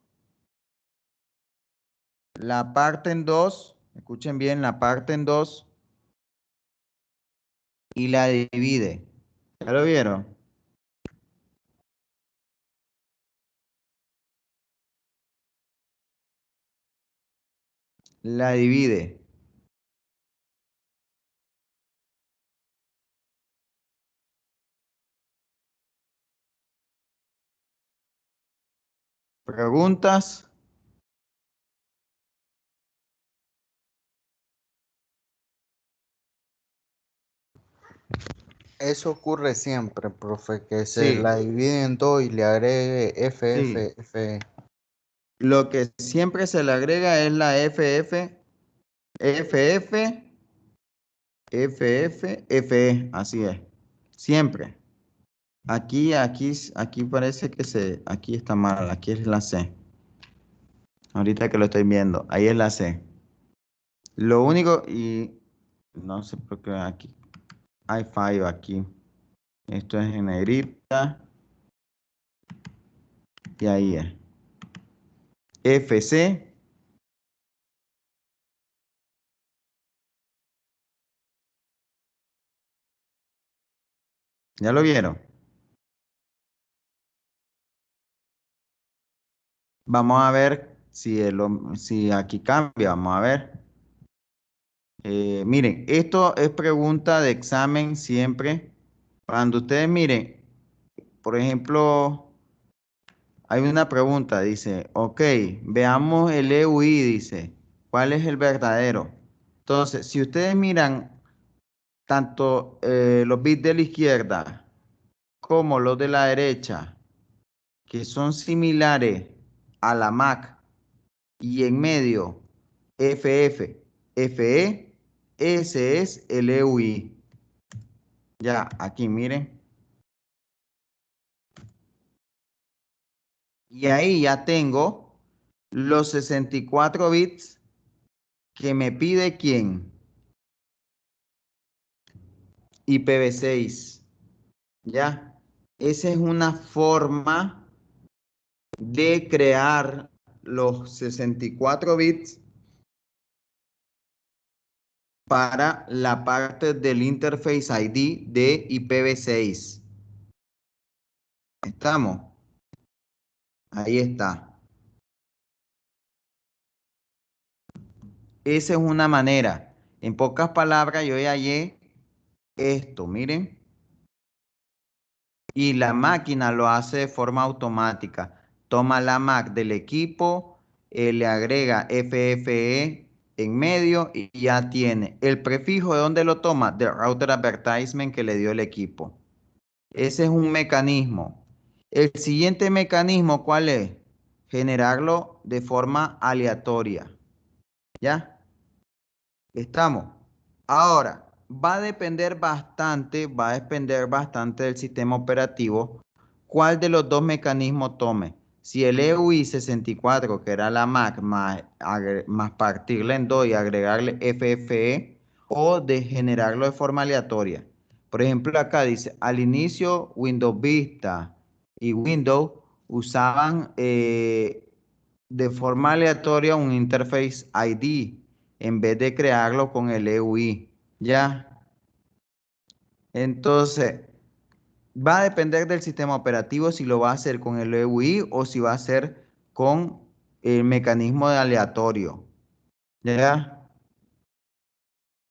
escuchen bien, la parte en dos y la divide. ¿Ya lo vieron? La divide. ¿Preguntas? Eso ocurre siempre, profe, que se Sí, la divide en dos y le agregue sí. FE. Lo que siempre se le agrega es la FF, FF, FE, así es. Siempre. Aquí parece que aquí está mal, aquí es la C. Ahorita que lo estoy viendo, ahí es la C. Lo único, y no sé por qué aquí hay fallo aquí. Esto es en negrita y ahí es. FC, ¿ya lo vieron? Vamos a ver si aquí cambia, vamos a ver. Miren, esto es pregunta de examen siempre. Cuando ustedes miren, por ejemplo, hay una pregunta, dice, ok, veamos el EUI, dice, ¿cuál es el verdadero? Entonces, si ustedes miran tanto los bits de la izquierda como los de la derecha, que son similares a la MAC, y en medio FF, FE, ese es el EUI. Ya, aquí miren. Y ahí ya tengo los 64 bits que me pide quién. IPv6. Ya. Esa es una forma de crear los 64 bits para la parte del interface ID de IPv6. ¿Estamos? Ahí está. Esa es una manera. En pocas palabras, yo ya hallé esto, miren. Y la máquina lo hace de forma automática. Toma la MAC del equipo, le agrega FFE en medio y ya tiene el prefijo. ¿De dónde lo toma? Del router advertisement que le dio el equipo. Ese es un mecanismo. El siguiente mecanismo, ¿cuál es? Generarlo de forma aleatoria. ¿Ya? Estamos. Ahora, va a depender bastante del sistema operativo, cuál de los dos mecanismos tome. Si el EUI 64, que era la MAC, más partirla en dos y agregarle FFE, o de generarlo de forma aleatoria. Por ejemplo, acá dice, al inicio Windows Vista y Windows usaban de forma aleatoria un interface ID en vez de crearlo con el EUI. ¿Ya? Entonces, va a depender del sistema operativo si lo va a hacer con el EUI o si va a hacer con el mecanismo de aleatorio. ¿Ya?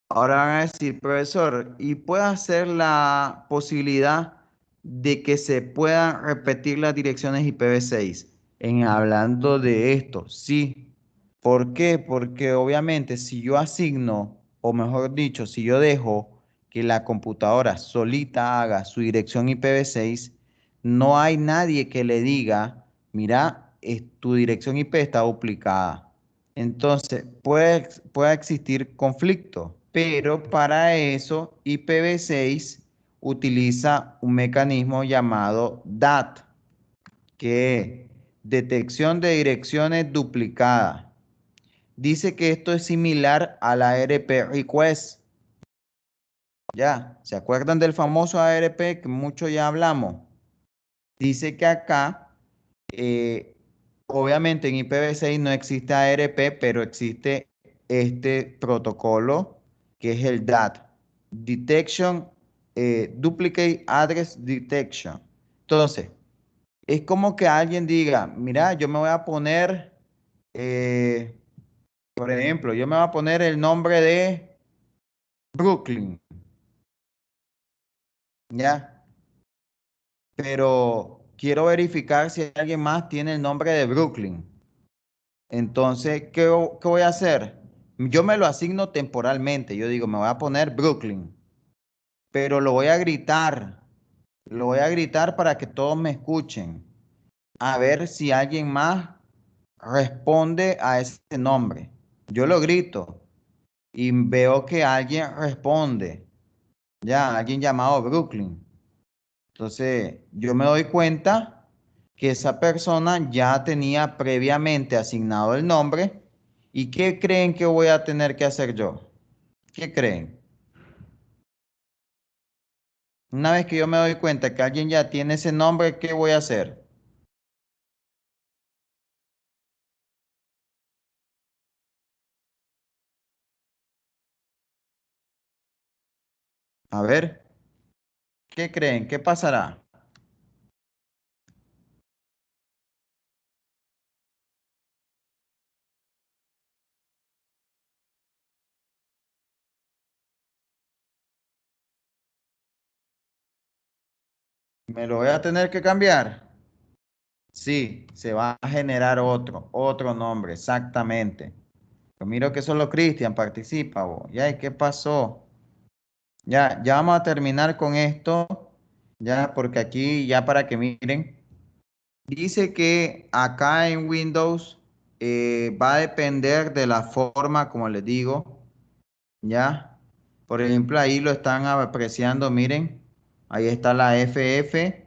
Ahora van a decir, profesor, ¿y puede hacer la posibilidad de que se puedan repetir las direcciones IPv6? En hablando de esto, sí. ¿Por qué? Porque obviamente si yo asigno, o mejor dicho, si yo dejo que la computadora solita haga su dirección IPv6, no hay nadie que le diga, mira, tu dirección IP está duplicada. Entonces, puede existir conflicto. pero para eso IPv6 utiliza un mecanismo llamado DAT, que es detección de direcciones duplicadas. Dice que esto es similar a la ARP request. Ya, ¿se acuerdan del famoso ARP que mucho ya hablamos? Dice que acá, obviamente en IPv6 no existe ARP, pero existe este protocolo que es el DAT, Detection, Duplicate Address Detection. Entonces, es como que alguien diga, mira, yo me voy a poner, eh, por ejemplo, yo me voy a poner el nombre de Brooklyn, ¿ya? Pero quiero verificar si alguien más tiene el nombre de Brooklyn. Entonces, ¿qué voy a hacer? Yo me lo asigno temporalmente. Yo digo, me voy a poner Brooklyn, pero lo voy a gritar. Lo voy a gritar para que todos me escuchen. A ver si alguien más responde a ese nombre. Yo lo grito y veo que alguien responde. Ya, alguien llamado Brooklyn. Entonces, yo me doy cuenta que esa persona ya tenía previamente asignado el nombre. ¿Y qué creen que voy a tener que hacer yo? ¿Qué creen? Una vez que yo me doy cuenta que alguien ya tiene ese nombre, ¿qué voy a hacer? A ver, ¿qué creen? ¿Qué pasará? ¿Me lo voy a tener que cambiar? Sí, se va a generar otro nombre, exactamente. Yo miro que solo Cristian participa, bo. Ya, ¿y qué pasó? Ya vamos a terminar con esto, ya, porque aquí, ya para que miren, dice que acá en Windows va a depender de la forma, como les digo, ya. Por ejemplo, ahí lo están apreciando, miren, ahí está la FE.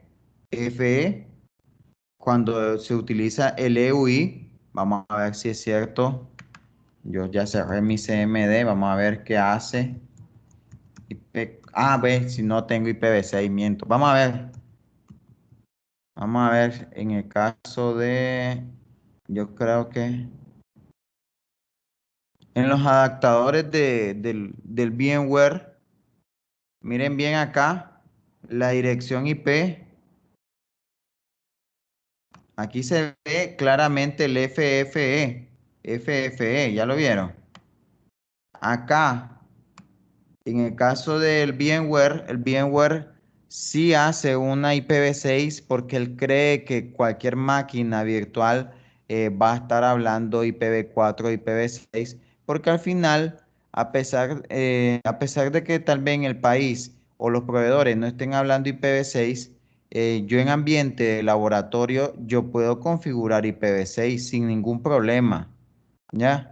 Cuando se utiliza el EUI, vamos a ver si es cierto. Yo ya cerré mi CMD, vamos a ver qué hace. Ve, si no tengo IPv6, miento. Vamos a ver, en el caso de, yo creo que en los adaptadores del VMware, miren bien acá, la dirección IP. Aquí se ve claramente el FFE, ¿ya lo vieron? Acá, en el caso del VMware, el VMware sí hace una IPv6 porque él cree que cualquier máquina virtual va a estar hablando IPv4 o IPv6, porque al final, a pesar de que tal vez en el país o los proveedores no estén hablando IPv6, yo en ambiente de laboratorio, yo puedo configurar IPv6 sin ningún problema, ¿ya?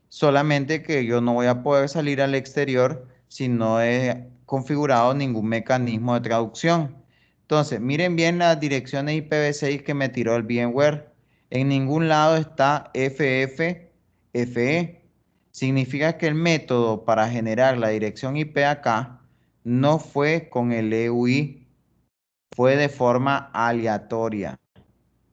Solamente que yo no voy a poder salir al exterior si no he configurado ningún mecanismo de traducción. Entonces, miren bien las direcciones IPv6 que me tiró el VMware. En ningún lado está FFFE. Significa que el método para generar la dirección IP acá no fue con el EUI, fue de forma aleatoria.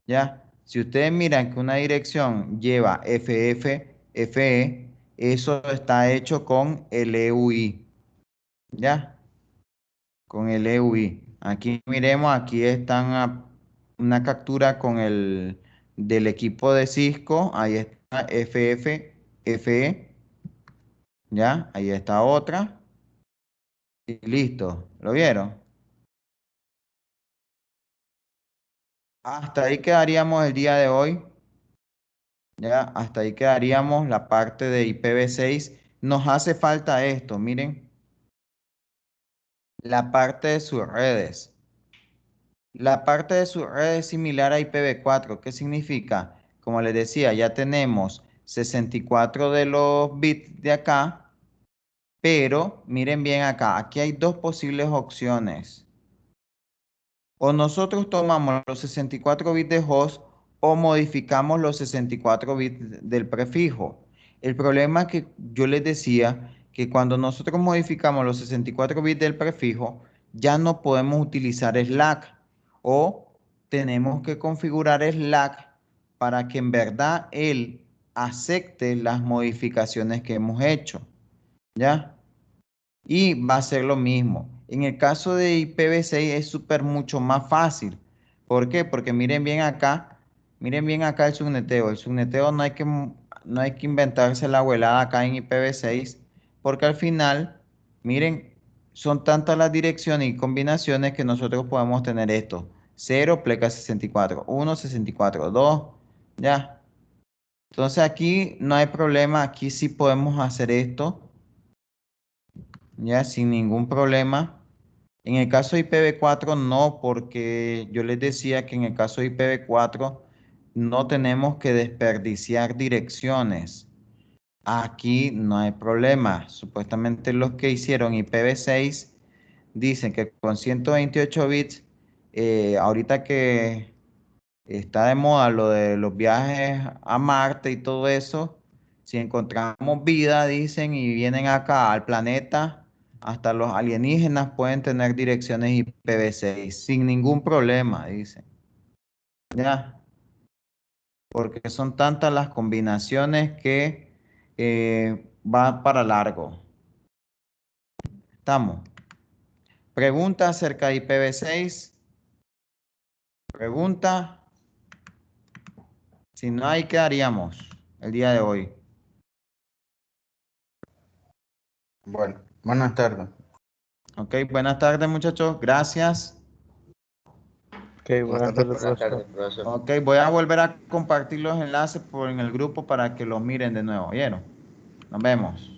¿Ya? Si ustedes miran que una dirección lleva FFFE, eso está hecho con el EUI, ¿ya? Con el EUI. Aquí miremos, aquí están una captura con el del equipo de Cisco, ahí está FFFE, ¿ya? Ahí está otra y listo, ¿lo vieron? Hasta ahí quedaríamos el día de hoy. Ya, hasta ahí quedaríamos la parte de IPv6. Nos hace falta esto, miren, la parte de sus redes. La parte de sus redes es similar a IPv4. ¿Qué significa? Como les decía, ya tenemos 64 de los bits de acá Pero miren bien acá, aquí hay dos posibles opciones. O nosotros tomamos los 64 bits de host o modificamos los 64 bits del prefijo. El problema es que yo les decía que cuando nosotros modificamos los 64 bits del prefijo, ya no podemos utilizar Slack o tenemos que configurar Slack para que en verdad él acepte las modificaciones que hemos hecho. ¿Ya? Y va a ser lo mismo. En el caso de IPv6 es mucho más fácil. ¿Por qué? Porque miren bien acá el subneteo. El subneteo no hay que inventarse la abuelada acá en IPv6, porque al final, miren, son tantas las direcciones y combinaciones que nosotros podemos tener esto. 0, pleca 64, 1, 64, 2, ya. Entonces aquí no hay problema, aquí sí podemos hacer esto ya sin ningún problema. En el caso de IPv4 no, porque yo les decía que en el caso de IPv4 no tenemos que desperdiciar direcciones. Aquí no hay problema. Supuestamente los que hicieron IPv6 dicen que con 128 bits, ahorita que está de moda lo de los viajes a Marte y todo eso, si encontramos vida, dicen, y vienen acá al planeta, hasta los alienígenas pueden tener direcciones IPv6 sin ningún problema, dicen. Ya, porque son tantas las combinaciones que va para largo. Estamos. Pregunta acerca de IPv6. Pregunta. Si no hay, ¿qué haríamos el día de hoy? Bueno, buenas tardes. Ok, buenas tardes muchachos, gracias. Ok, buenas tardes, Buenas profesor. tardes, profesor. Ok, voy a volver a compartir los enlaces en el grupo para que los miren de nuevo, ¿oyeron? Nos vemos.